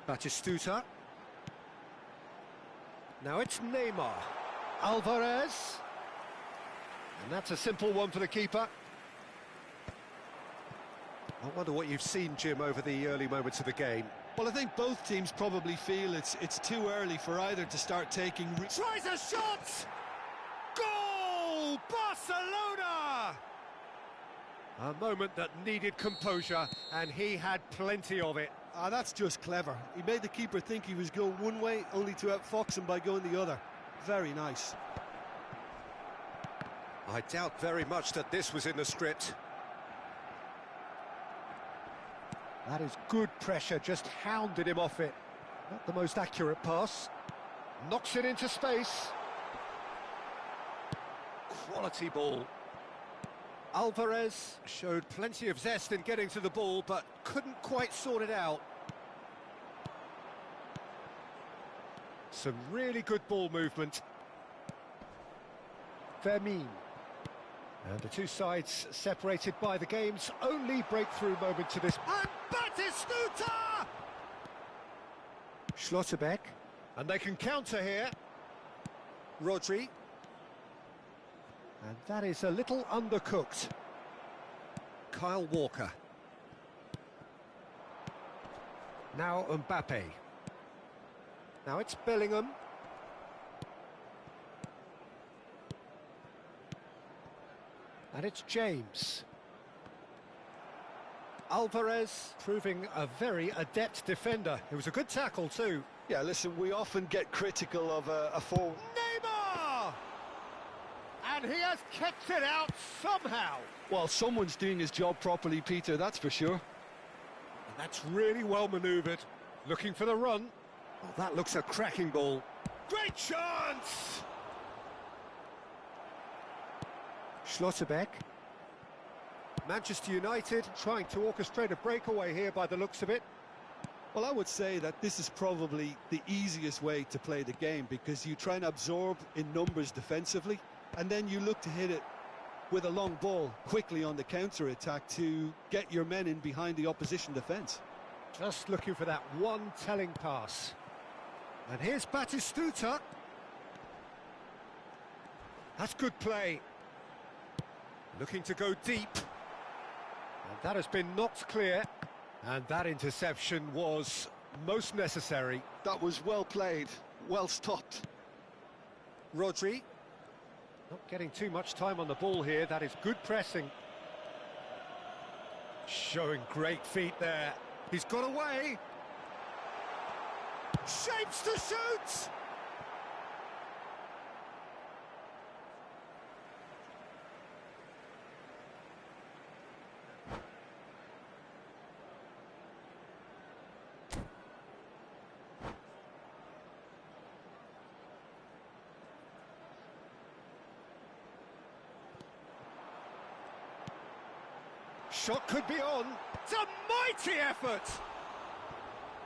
Batistuta. Now it's Neymar. Alvarez. And that's a simple one for the keeper. I wonder what you've seen, Jim, over the early moments of the game. Well, I think both teams probably feel it's too early for either to start taking... Tries a shot! Goal! Barcelona! A moment that needed composure, and he had plenty of it. Ah, that's just clever. He made the keeper think he was going one way, only to outfox him by going the other. Very nice. I doubt very much that this was in the script. That is good pressure, just hounded him off it. Not the most accurate pass. Knocks it into space. Quality ball. Alvarez showed plenty of zest in getting to the ball, but couldn't quite sort it out. Some really good ball movement. Fermin. And the two sides separated by the game's only breakthrough moment to this. And Batistuta! Schlotterbeck. And they can counter here. Rodri. And that is a little undercooked. Kyle Walker. Now Mbappe. Now it's Bellingham. And it's James. Alvarez proving a very adept defender. It was a good tackle too. Yeah, listen, we often get critical of a forward. Neymar! And he has kept it out somehow. Well, someone's doing his job properly, Peter, that's for sure. And that's really well manoeuvred. Looking for the run. Oh, that looks a cracking ball. Great chance! Schlotterbeck. Manchester United trying to orchestrate a breakaway here by the looks of it. Well, I would say that this is probably the easiest way to play the game, because you try and absorb in numbers defensively, and then you look to hit it with a long ball quickly on the counter-attack to get your men in behind the opposition defence. Just looking for that one telling pass. And here's Batistuta. That's good play. Looking to go deep. And that has been knocked clear. And that interception was most necessary. That was well played, well stopped. Rodri. Not getting too much time on the ball here. That is good pressing. Showing great feet there. He's got away. Shapes to shoot! Shot could be on. It's a mighty effort!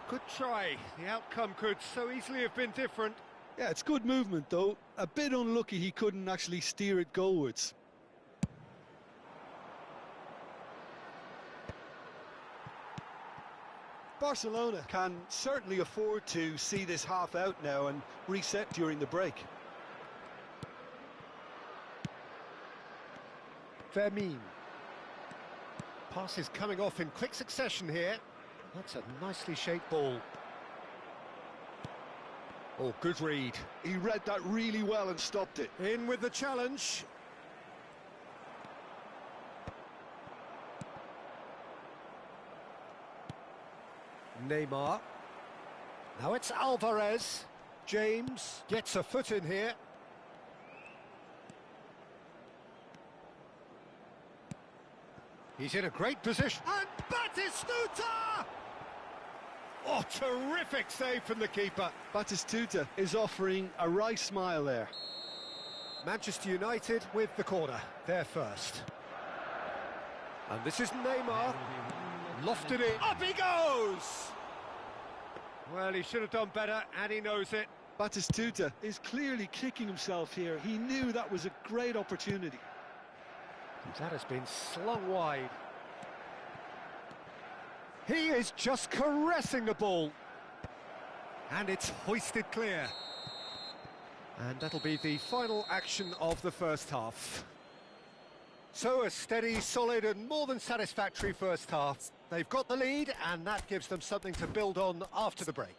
Good try. The outcome could so easily have been different. Yeah, it's good movement though. A bit unlucky he couldn't actually steer it goalwards. Barcelona can certainly afford to see this half out now and reset during the break. Vermin. Passes coming off in quick succession here. That's a nicely shaped ball. Oh, good read. He read that really well and stopped it. In with the challenge. Neymar. Now it's Alvarez. James gets a foot in here. He's in a great position. And Batistuta! Oh, terrific save from the keeper. Batistuta is offering a wry smile there. Manchester United with the corner. They're first. And this is Neymar. Lofted it. Up he goes! Well, he should have done better, and he knows it. Batistuta is clearly kicking himself here. He knew that was a great opportunity. That has been slung wide. He is just caressing the ball. And it's hoisted clear. And that'll be the final action of the first half. So a steady, solid and more than satisfactory first half. They've got the lead and that gives them something to build on after the break.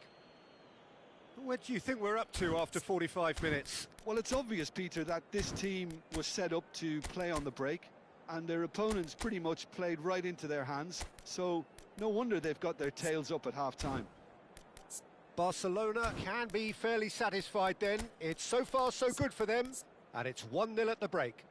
What do you think we're up to after 45 minutes? Well, it's obvious, Peter, that this team was set up to play on the break and their opponents pretty much played right into their hands. So no wonder they've got their tails up at half-time. Barcelona can be fairly satisfied then. It's so far so good for them. And it's 1-0 at the break.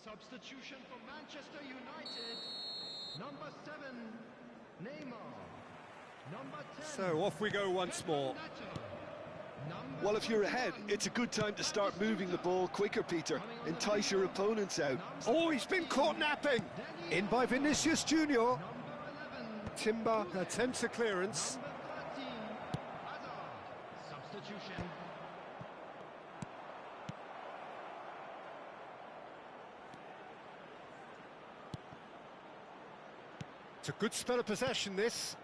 Substitution for Manchester United. Number 7, Neymar. Number 10. So off we go once more. Well, if you're ahead, it's a good time to start moving the ball quicker, Peter. Entice your opponents out. Oh, he's been caught napping. In by Vinicius Junior. Timber attempts a clearance. Substitution. It's a good spell of possession, this.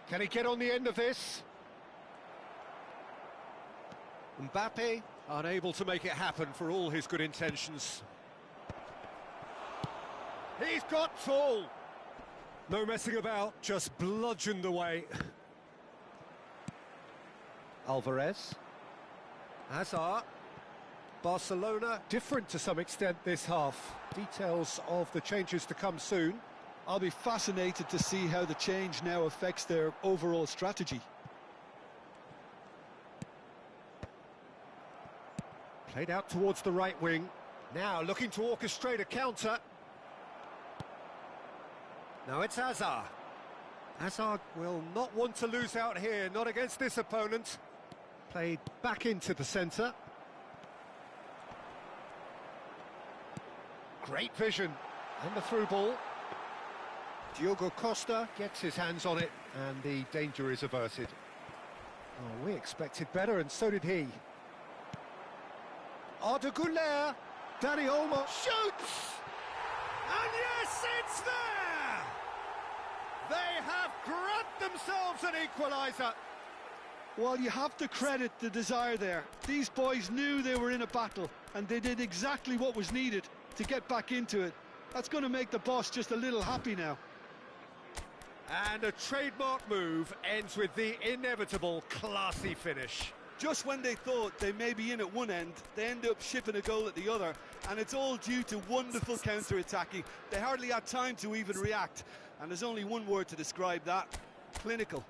Can he get on the end of this? Mbappe unable to make it happen for all his good intentions. He's got full. No messing about, just bludgeoned away. Alvarez. Hazard. Barcelona different to some extent this half. Details of the changes to come soon. I'll be fascinated to see how the change now affects their overall strategy. Played out towards the right wing. Now looking to orchestrate a counter. Now it's Hazard. Hazard will not want to lose out here, not against this opponent. Played back into the centre. Great vision. And the through ball. Diogo Costa gets his hands on it, and the danger is averted. Oh, we expected better, and so did he. Arda Güler, Dani Olmo shoots! And yes, it's there! They have grabbed themselves an equaliser. Well, you have to credit the desire there. These boys knew they were in a battle, and they did exactly what was needed to get back into it. That's going to make the boss just a little happy now. And a trademark move ends with the inevitable classy finish. Just when they thought they may be in at one end, they end up shipping a goal at the other, and it's all due to wonderful counter-attacking. They hardly had time to even react, and there's only one word to describe that: clinical.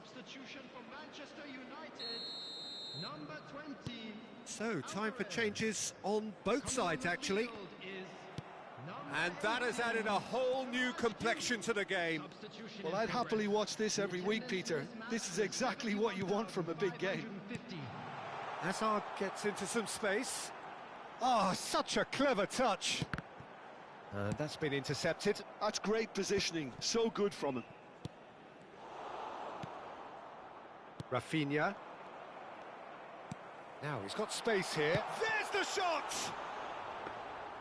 Substitution for Manchester United, number 20. So, time for changes on both sides, actually. And that has added a whole new complexion to the game. Well, I'd happily watch this every week, Peter. This is exactly what you want from a big game. Hazard gets into some space. Oh, such a clever touch. And that's been intercepted. That's great positioning, so good from him. Rafinha. Now he's got space here. There's the shot!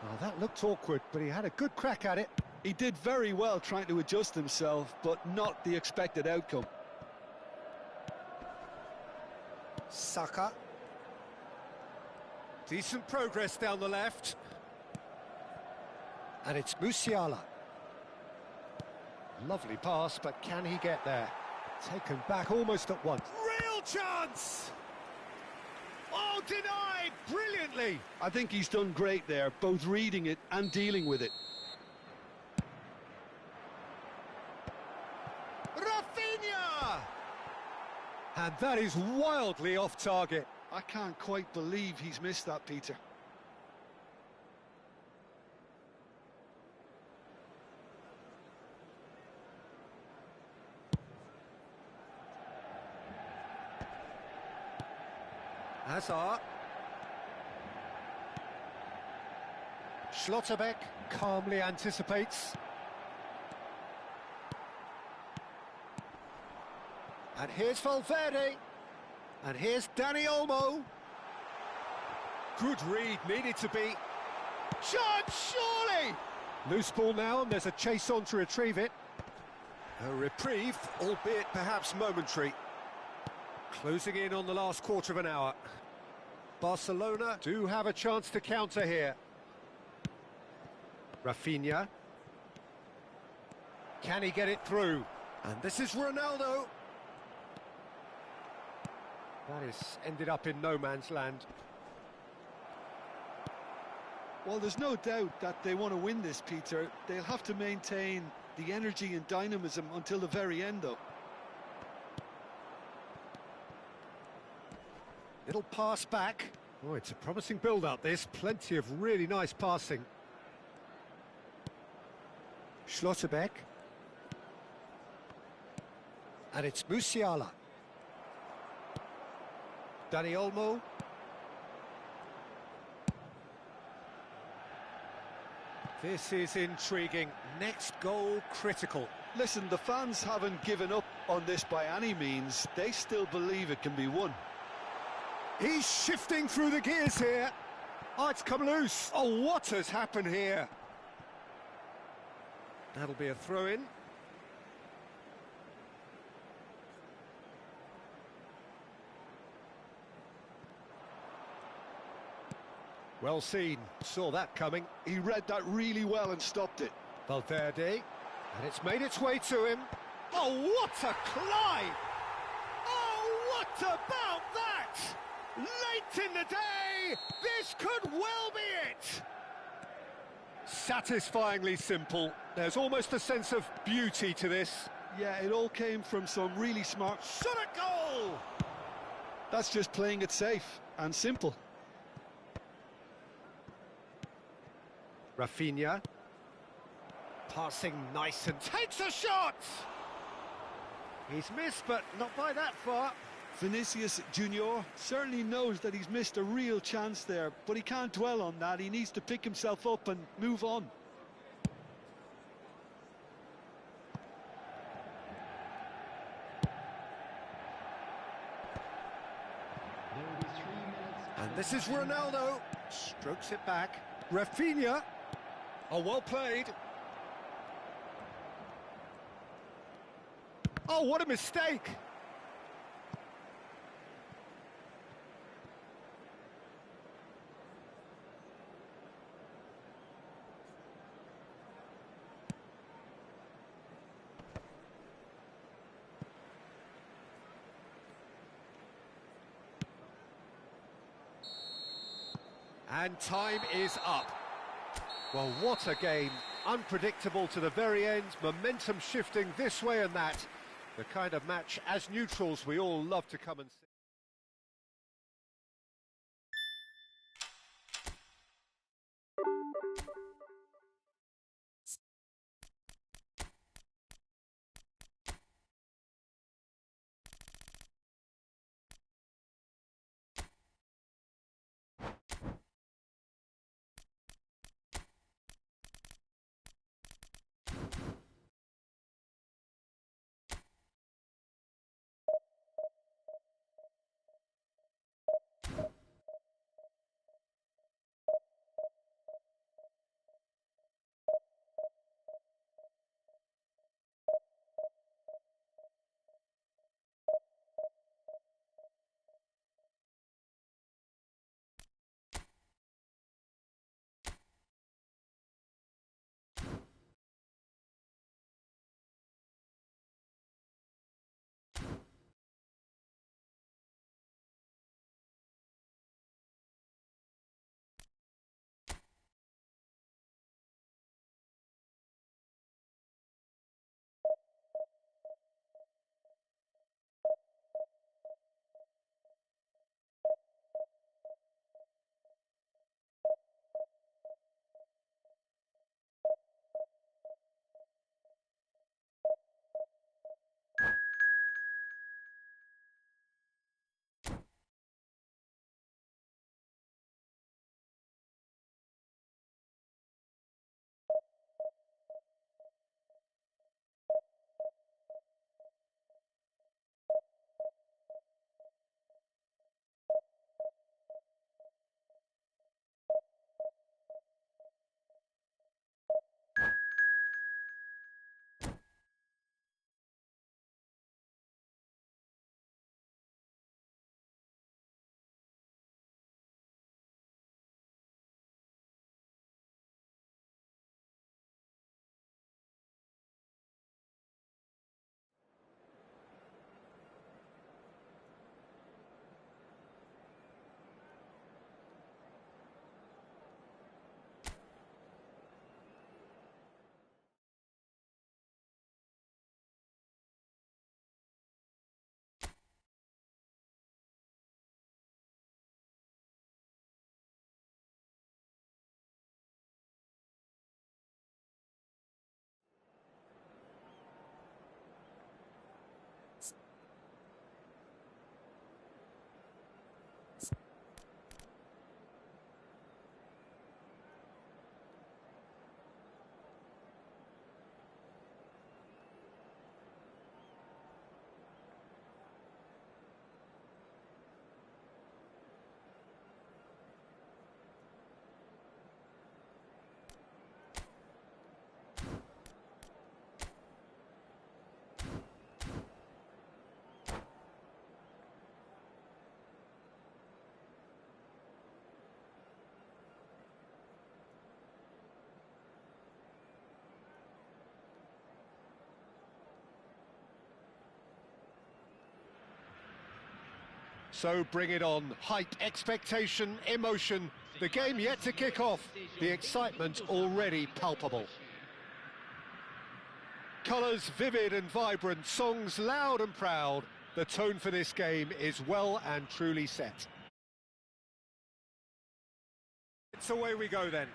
Oh, that looked awkward, but he had a good crack at it. He did very well trying to adjust himself, but not the expected outcome. Saka. Decent progress down the left. And it's Musiala. Lovely pass, but can he get there? Taken back almost at once. Real chance! Oh, denied brilliantly! I think he's done great there, both reading it and dealing with it. Rafinha! And that is wildly off target. I can't quite believe he's missed that, Peter. Hazard. Schlotterbeck calmly anticipates. And here's Valverde. And here's Dani Olmo. Good read, needed to be. Shot, surely! Loose ball now, and there's a chase on to retrieve it. A reprieve, albeit perhaps momentary. Closing in on the last quarter of an hour. Barcelona do have a chance to counter here. Rafinha. Can he get it through? And this is Ronaldo. That is ended up in no man's land. Well, there's no doubt that they want to win this, Peter. They'll have to maintain the energy and dynamism until the very end, though. Little pass back. Oh, it's a promising build-up, this. Plenty of really nice passing. Schlotterbeck. And it's Musiala. Dani Olmo. This is intriguing. Next goal critical. Listen, the fans haven't given up on this by any means. They still believe it can be won. He's shifting through the gears here. Oh, it's come loose. Oh, what has happened here? That'll be a throw-in. Well seen. Saw that coming. He read that really well and stopped it. Valverde. And it's made its way to him. Oh, what a climb! Oh, what about that? Late in the day, this could well be it! Satisfyingly simple. There's almost a sense of beauty to this. Yeah, it all came from some really smart... Shot at goal! That's just playing it safe and simple. Rafinha. Passing nice and takes a shot! He's missed, but not by that far. Vinicius Junior certainly knows that he's missed a real chance there, but he can't dwell on that. He needs to pick himself up and move on. And this is Ronaldo. Strokes it back. Rafinha. Oh, well played. Oh, what a mistake! And time is up. Well, what a game. Unpredictable to the very end, momentum shifting this way and that. The kind of match, as neutrals, we all love to come and see. So bring it on. Hype, expectation, emotion. The game yet to kick off. The excitement already palpable. Colours vivid and vibrant, songs loud and proud. The tone for this game is well and truly set. It's away we go then.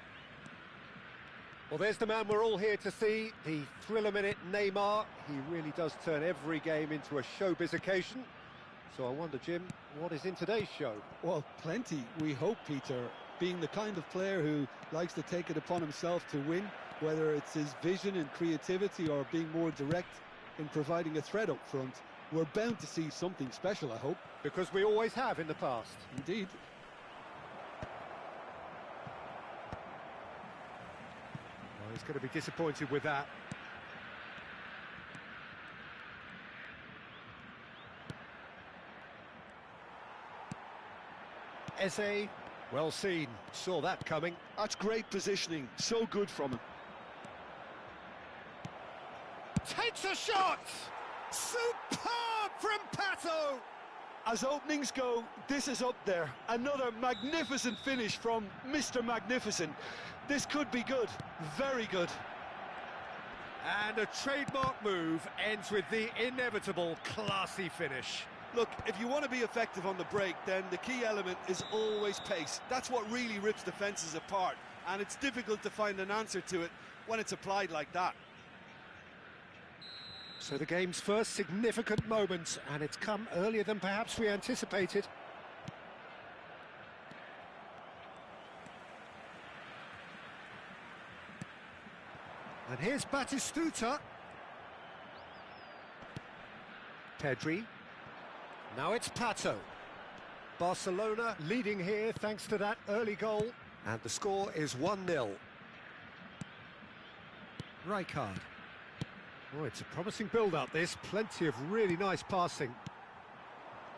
Well, there's the man we're all here to see, the thriller minute Neymar. He really does turn every game into a showbiz occasion. So I wonder, Jim, what is in today's show? Well, plenty, we hope, Peter. Being the kind of player who likes to take it upon himself to win, whether it's his vision and creativity or being more direct in providing a threat up front, we're bound to see something special, I hope. Because we always have in the past. Indeed. Well, he's going to be disappointed with that. Eze, well seen, saw that coming. That's great positioning, so good from him. Takes a shot! Superb from Pato! As openings go, this is up there. Another magnificent finish from Mr. Magnificent. This could be good, very good. And a trademark move ends with the inevitable classy finish. Look, if you want to be effective on the break, then the key element is always pace. That's what really rips defences apart, and it's difficult to find an answer to it when it's applied like that. So the game's first significant moment, and it's come earlier than perhaps we anticipated. And here's Batistuta. Pedri. Now it's Pato. Barcelona leading here thanks to that early goal. And the score is 1-0. Rijkaard. Oh, it's a promising build-up, this. Plenty of really nice passing.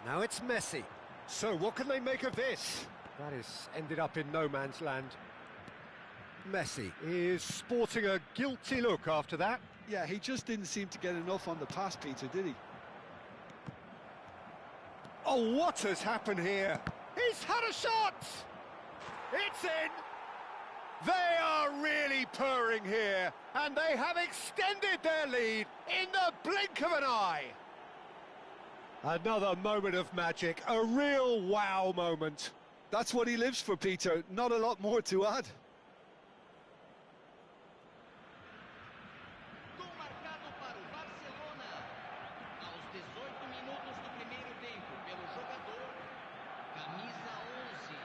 Now it's Messi. So what can they make of this? That has ended up in no man's land. Messi is sporting a guilty look after that. Yeah, he just didn't seem to get enough on the pass, Peter, did he? Oh, what has happened here? He's had a shot! It's in! They are really purring here, and they have extended their lead in the blink of an eye. Another moment of magic, a real wow moment. That's what he lives for, Peter. Not a lot more to add. Gol marcado para o Barcelona. Aos 18 minutos do primeiro tempo, pelo jogador, camisa 11.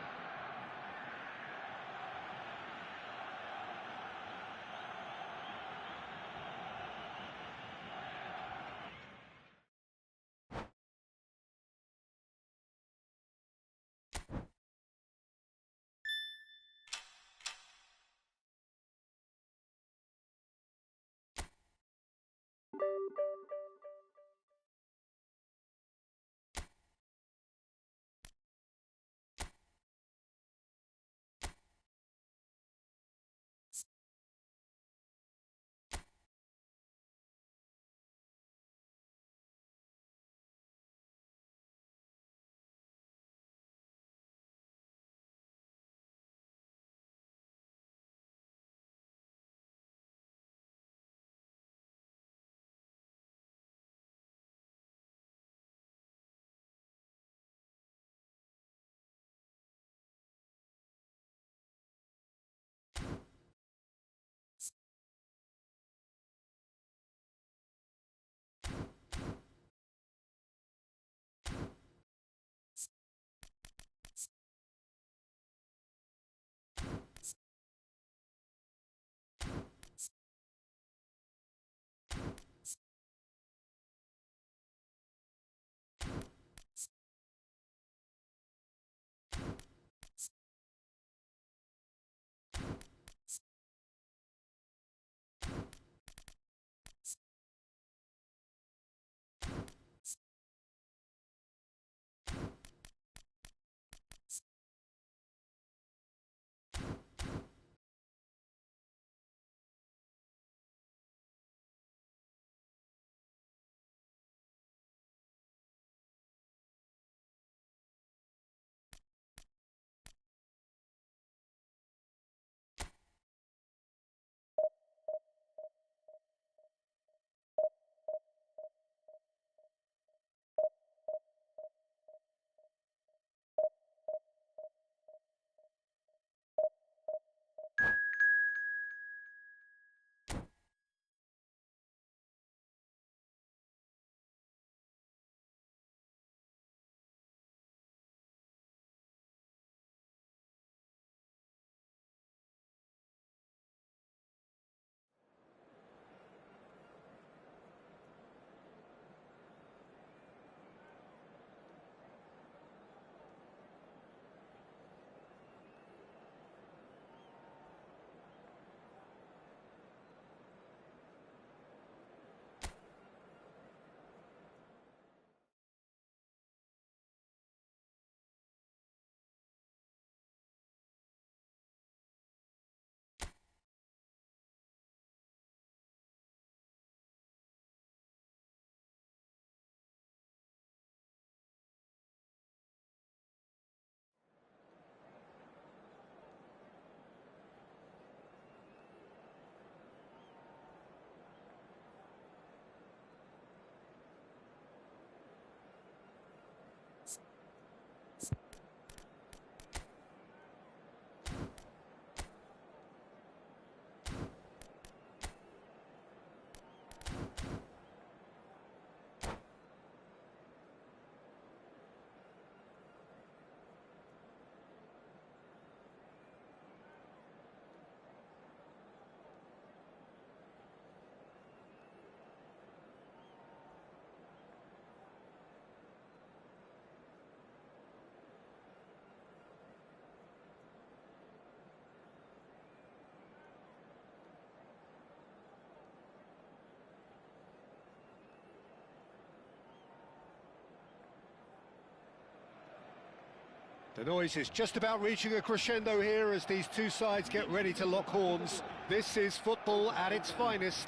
The noise is just about reaching a crescendo here as these two sides get ready to lock horns. This is football at its finest.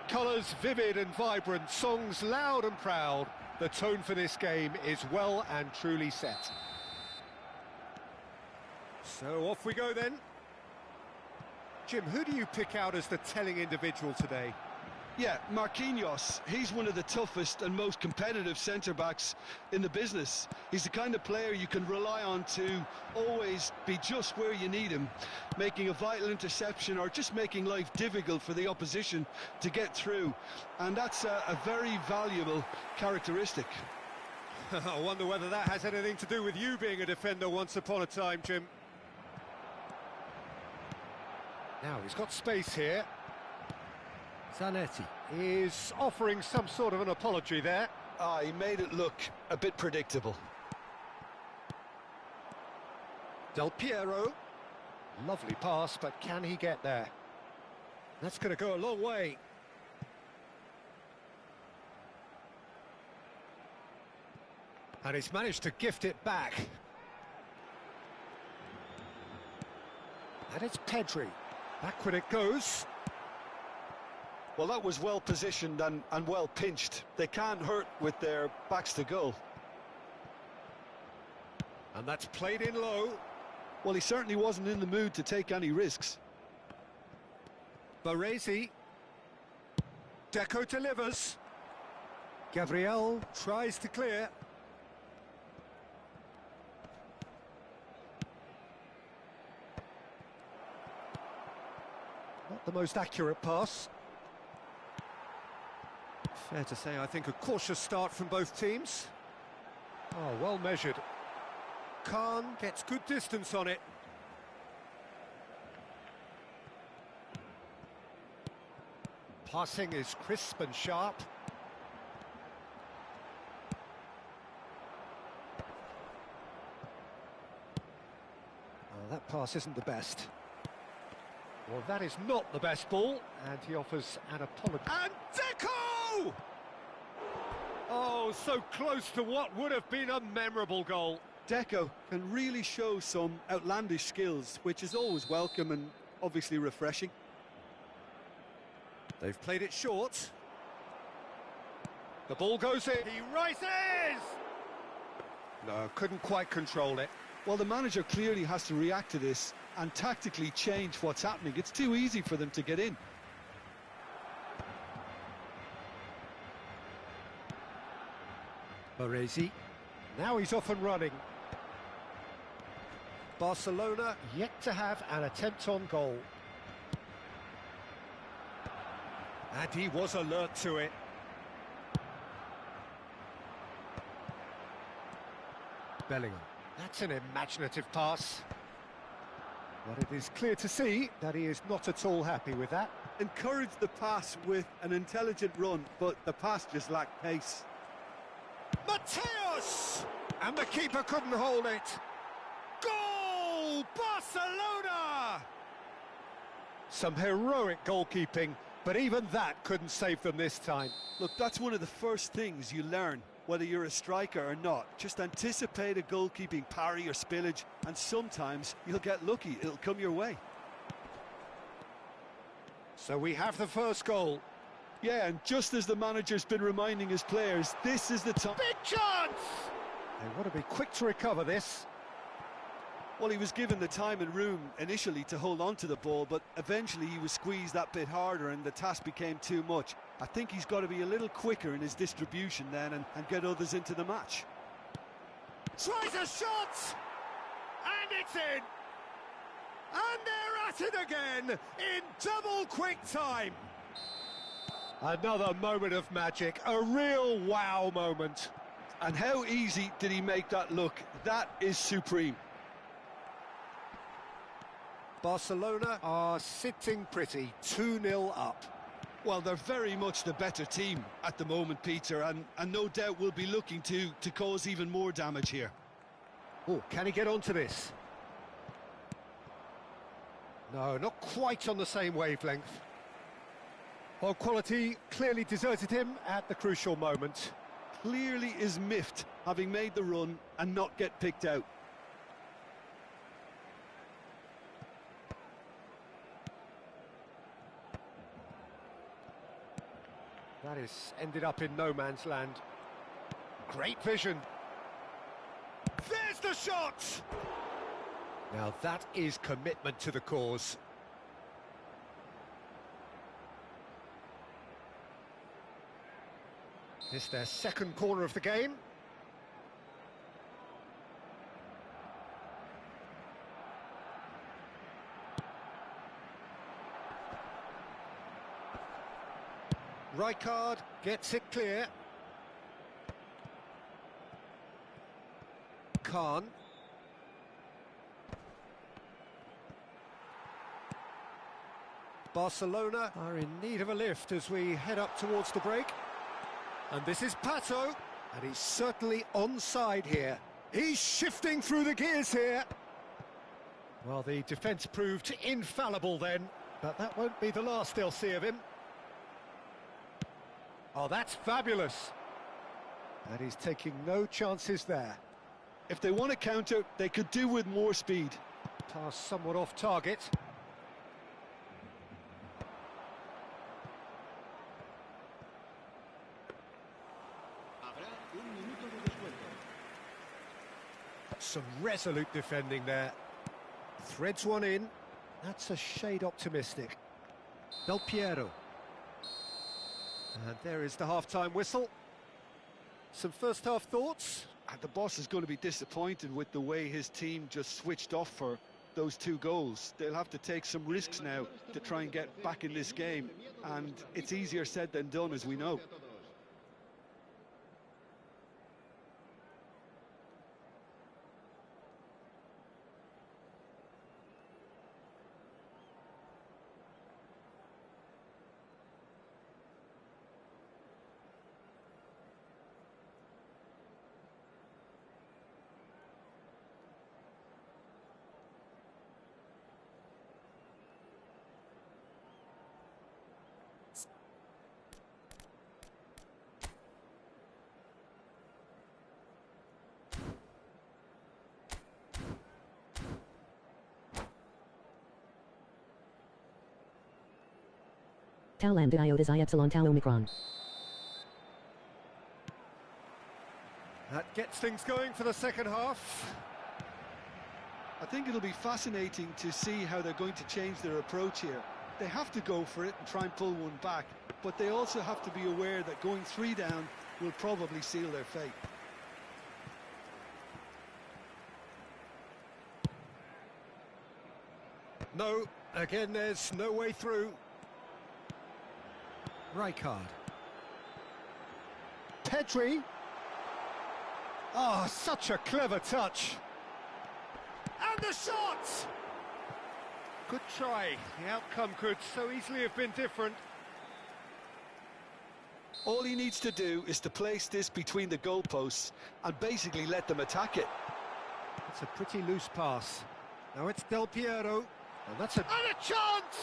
Colours vivid and vibrant, songs loud and proud. The tone for this game is well and truly set. So off we go then. Jim, who do you pick out as the telling individual today? Yeah, Marquinhos. He's one of the toughest and most competitive centre-backs in the business. He's the kind of player you can rely on to always be just where you need him, making a vital interception or just making life difficult for the opposition to get through. And that's a very valuable characteristic. I wonder whether that has anything to do with you being a defender once upon a time, Jim. Now he's got space here. Zanetti is offering some sort of an apology there. He made it look a bit predictable. Del Piero. Lovely pass, but can he get there? That's going to go a long way. And he's managed to gift it back. And it's Pedri. Backward it goes. Well, that was well positioned and well pinched. They can't hurt with their backs to goal. And that's played in low. Well, he certainly wasn't in the mood to take any risks. Baresi. Deco delivers. Gabriel tries to clear. Not the most accurate pass. Fair to say, I think a cautious start from both teams. Oh, well measured. Khan gets good distance on it. Passing is crisp and sharp. Oh, that pass isn't the best. Well, that is not the best ball, and he offers an apology. And Deco! Oh, so close to what would have been a memorable goal. Deco can really show some outlandish skills, which is always welcome and obviously refreshing. They've played it short. The ball goes in. He rises! No, couldn't quite control it. Well, the manager clearly has to react to this and tactically change what's happening. It's too easy for them to get in. Baresi. Now he's off and running. Barcelona yet to have an attempt on goal. And he was alert to it. Bellingham. That's an imaginative pass. But it is clear to see that he is not at all happy with that. Encouraged the pass with an intelligent run, but the pass just lacked pace. Mateus! And the keeper couldn't hold it. Goal! Barcelona! Some heroic goalkeeping, but even that couldn't save them this time. Look, that's one of the first things you learn, whether you're a striker or not. Just anticipate a goalkeeping parry or spillage, and sometimes you'll get lucky. It'll come your way. So we have the first goal. Yeah, and just as the manager's been reminding his players, this is the time. Big chance! They want to be quick to recover this. Well, he was given the time and room initially to hold on to the ball, but eventually he was squeezed that bit harder and the task became too much. I think he's got to be a little quicker in his distribution then and get others into the match. Tries a shot! And it's in! And they're at it again in double quick time. Another moment of magic, a real wow moment. And how easy did he make that look? That is supreme. Barcelona are sitting pretty, 2-0 up. Well, they're very much the better team at the moment, Peter, and no doubt will be looking to cause even more damage here. Oh, can he get onto this? No, not quite on the same wavelength. Well, quality clearly deserted him at the crucial moment. Clearly is miffed having made the run and not get picked out. That is ended up in no man's land. Great vision. There's the shot! Now that is commitment to the cause. This is their second corner of the game. Rijkaard gets it clear. Khan. Barcelona are in need of a lift as we head up towards the break. And this is Pato, and he's certainly onside here. He's shifting through the gears here. Well, the defence proved infallible then, but that won't be the last they'll see of him. Oh, that's fabulous. And he's taking no chances there. If they want to counter, they could do with more speed. Pass somewhat off target. Some resolute defending there. Threads one in. That's a shade optimistic. Del Piero. And there is the half-time whistle. Some first-half thoughts? And the boss is going to be disappointed with the way his team just switched off for those 2 goals. They'll have to take some risks now to try and get back in this game. And it's easier said than done, as we know. Tau lambda iota xi epsilon tau omicron. That gets things going for the second half. I think it'll be fascinating to see how they're going to change their approach here. They have to go for it and try and pull one back, but they also have to be aware that going 3 down will probably seal their fate. No, again there's no way through. Rijkaard. Pedri. Oh, such a clever touch. And the shot! Good try. The outcome could so easily have been different. All he needs to do is to place this between the goalposts and basically let them attack it. It's a pretty loose pass. Now it's Del Piero. And that's a chance!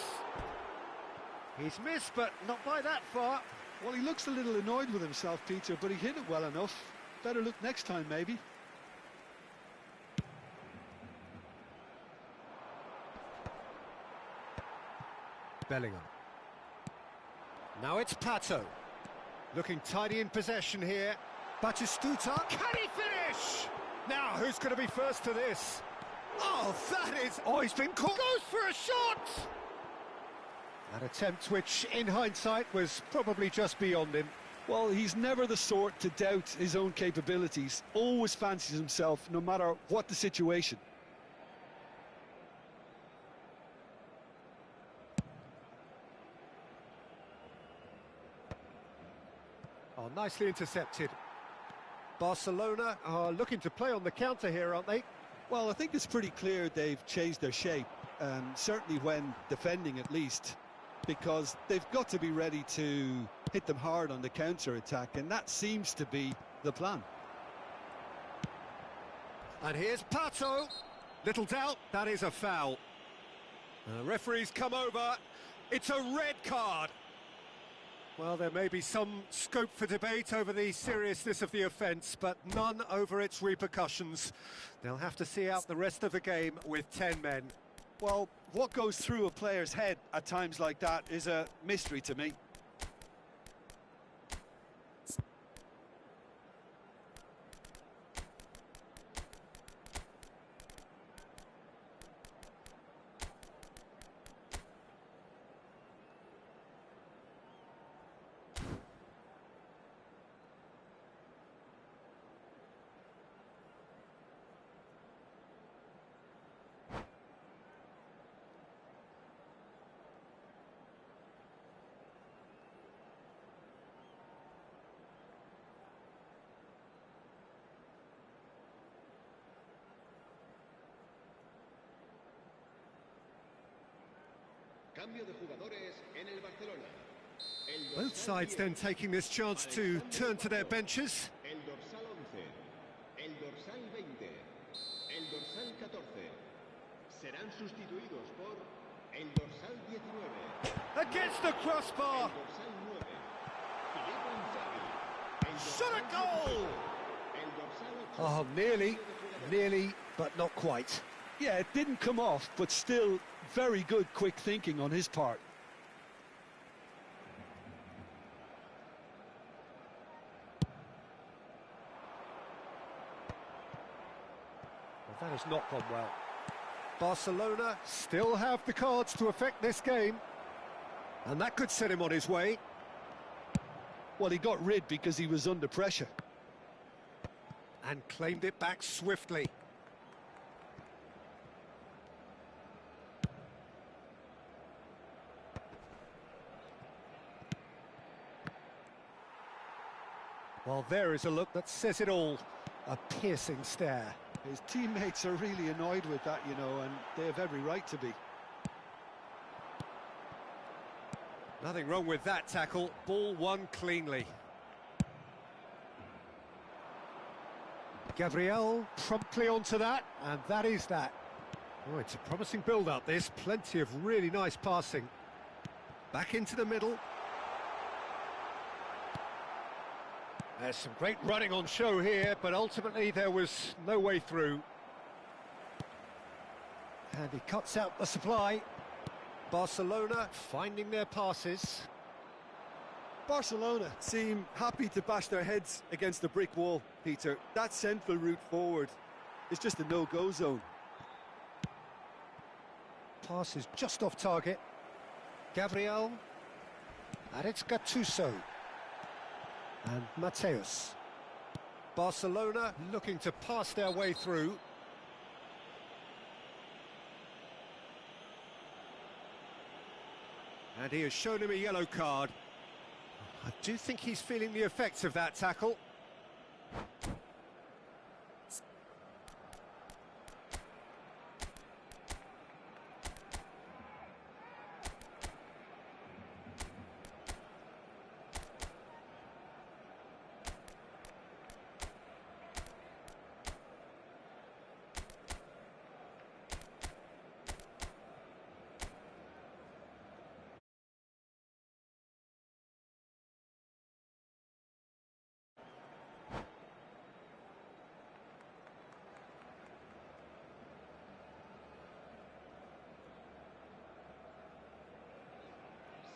He's missed, but not by that far. Well, he looks a little annoyed with himself, Peter, but he hit it well enough. Better look next time, maybe. Bellingham. Now it's Pato. Looking tidy in possession here. Batistuta. Can he finish? Now, who's going to be first to this? Oh, that is... Oh, he's been caught. Goes for a shot! An attempt which, in hindsight, was probably just beyond him. Well, he's never the sort to doubt his own capabilities. Always fancies himself, no matter what the situation. Oh, nicely intercepted. Barcelona are looking to play on the counter here, aren't they? Well, I think it's pretty clear they've changed their shape, certainly when defending at least, because they've got to be ready to hit them hard on the counter-attack, and that seems to be the plan. And here's Pato. Little doubt, that is a foul. The referee's come over. It's a red card. Well, there may be some scope for debate over the seriousness of the offence, but none over its repercussions. They'll have to see out the rest of the game with 10 men. Well, what goes through a player's head at times like that is a mystery to me. Cambio de jugadores en el Barcelona. Both sides then taking this chance to turn to their benches. El dorsal 11, el dorsal 20, el dorsal 14. Serán sustituidos por el dorsal 19. Against the crossbar! El dorsal 9. Filippo Inzaghi. El Shot dorsal a goal! 17, el dorsal 8. Oh, nearly, but not quite. Yeah, it didn't come off, but still very good quick thinking on his part. Well, that has not gone well. Barcelona still have the cards to affect this game, and that could set him on his way. Well, he got rid because he was under pressure. And claimed it back swiftly. Well, there is a look that says it all. A piercing stare. His teammates are really annoyed with that, you know, and they have every right to be. Nothing wrong with that tackle. Ball won cleanly. Gabriel promptly onto that, and that is that. Oh, it's a promising build-up, this. Plenty of really nice passing. Back into the middle. There's some great running on show here, but ultimately there was no way through. And he cuts out the supply. Barcelona finding their passes. Barcelona seem happy to bash their heads against the brick wall, Peter. That central route forward is just a no-go zone. Pass is just off target. Gabriel. And it's Gattuso. And Mateus. Barcelona looking to pass their way through. And he has shown him a yellow card. I do think he's feeling the effects of that tackle.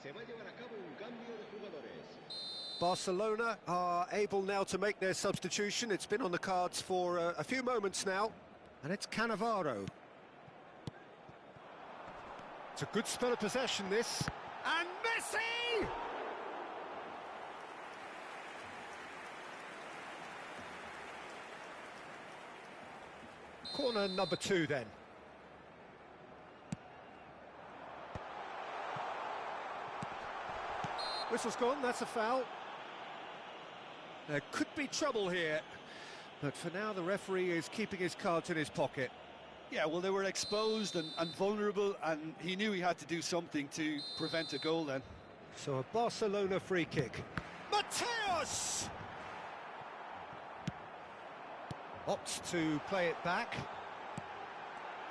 Se va a llevar a cabo un cambio de jugadores. Barcelona are able now to make their substitution. It's been on the cards for a few moments now. And it's Cannavaro. It's a good spell of possession, this. And Messi! Corner number 2 then. Whistle's gone, that's a foul. There could be trouble here, but for now the referee is keeping his cards in his pocket. Yeah, well, they were exposed and vulnerable, and he knew he had to do something to prevent a goal then. So a Barcelona free kick. Mateus! Opts to play it back.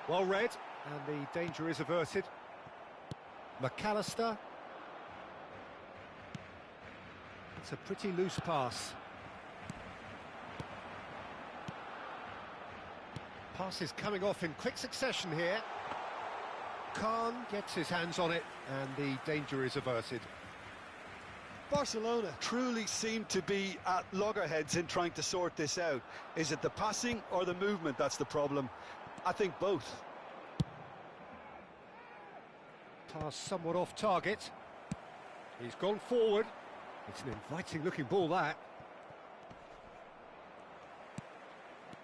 Well read, and the danger is averted. McAllister. It's a pretty loose pass. Pass is coming off in quick succession here. Khan gets his hands on it, and the danger is averted. Barcelona truly seem to be at loggerheads in trying to sort this out. Is it the passing or the movement that's the problem? I think both. Pass somewhat off target. He's gone forward. It's an inviting looking ball, that.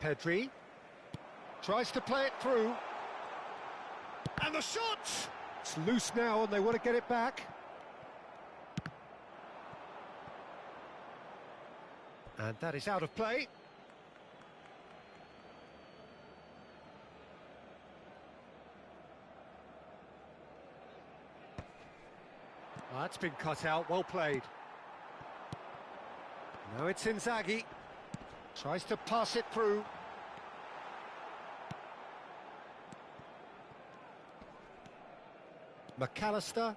Pedri tries to play it through. And the shot! It's loose now and they want to get it back. And that is out of play. Well, that's been cut out, well played. Now it's Inzaghi. Tries to pass it through. McAllister.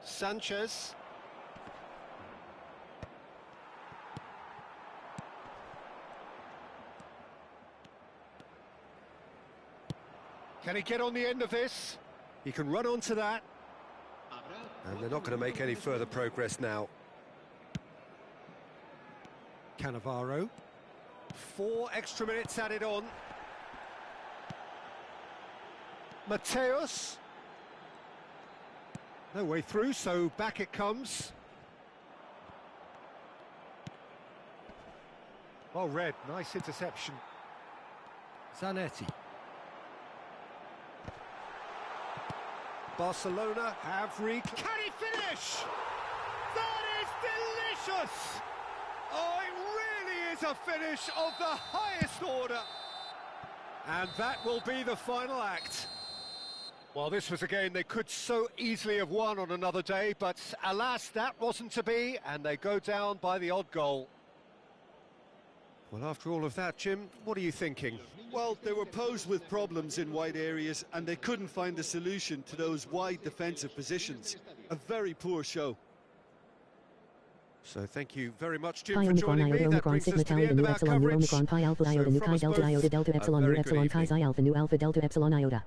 Sanchez. Can he get on the end of this? He can run onto that. And they're not going to make any further progress now. Cannavaro. 4 extra minutes added on. Mateus. No way through, so back it comes. Well read, nice interception. Zanetti. Barcelona have Can he finish? That is delicious! Oh, it really is a finish of the highest order. And that will be the final act. Well, this was a game they could so easily have won on another day, but alas, that wasn't to be, and they go down by the odd goal. Well, after all of that, Jim, what are you thinking? Well, they were posed with problems in wide areas and they couldn't find a solution to those wide defensive positions. A very poor show. So thank you very much, Jim, Pi for Omicron joining me. iota That Omicron brings us sigma to the tau end nu of our epsilon nu coverage. Omicron pi alpha So iota nu from chi us delta both, iota delta a epsilon nu very good epsilon chi evening. xi alpha nu alpha delta epsilon iota.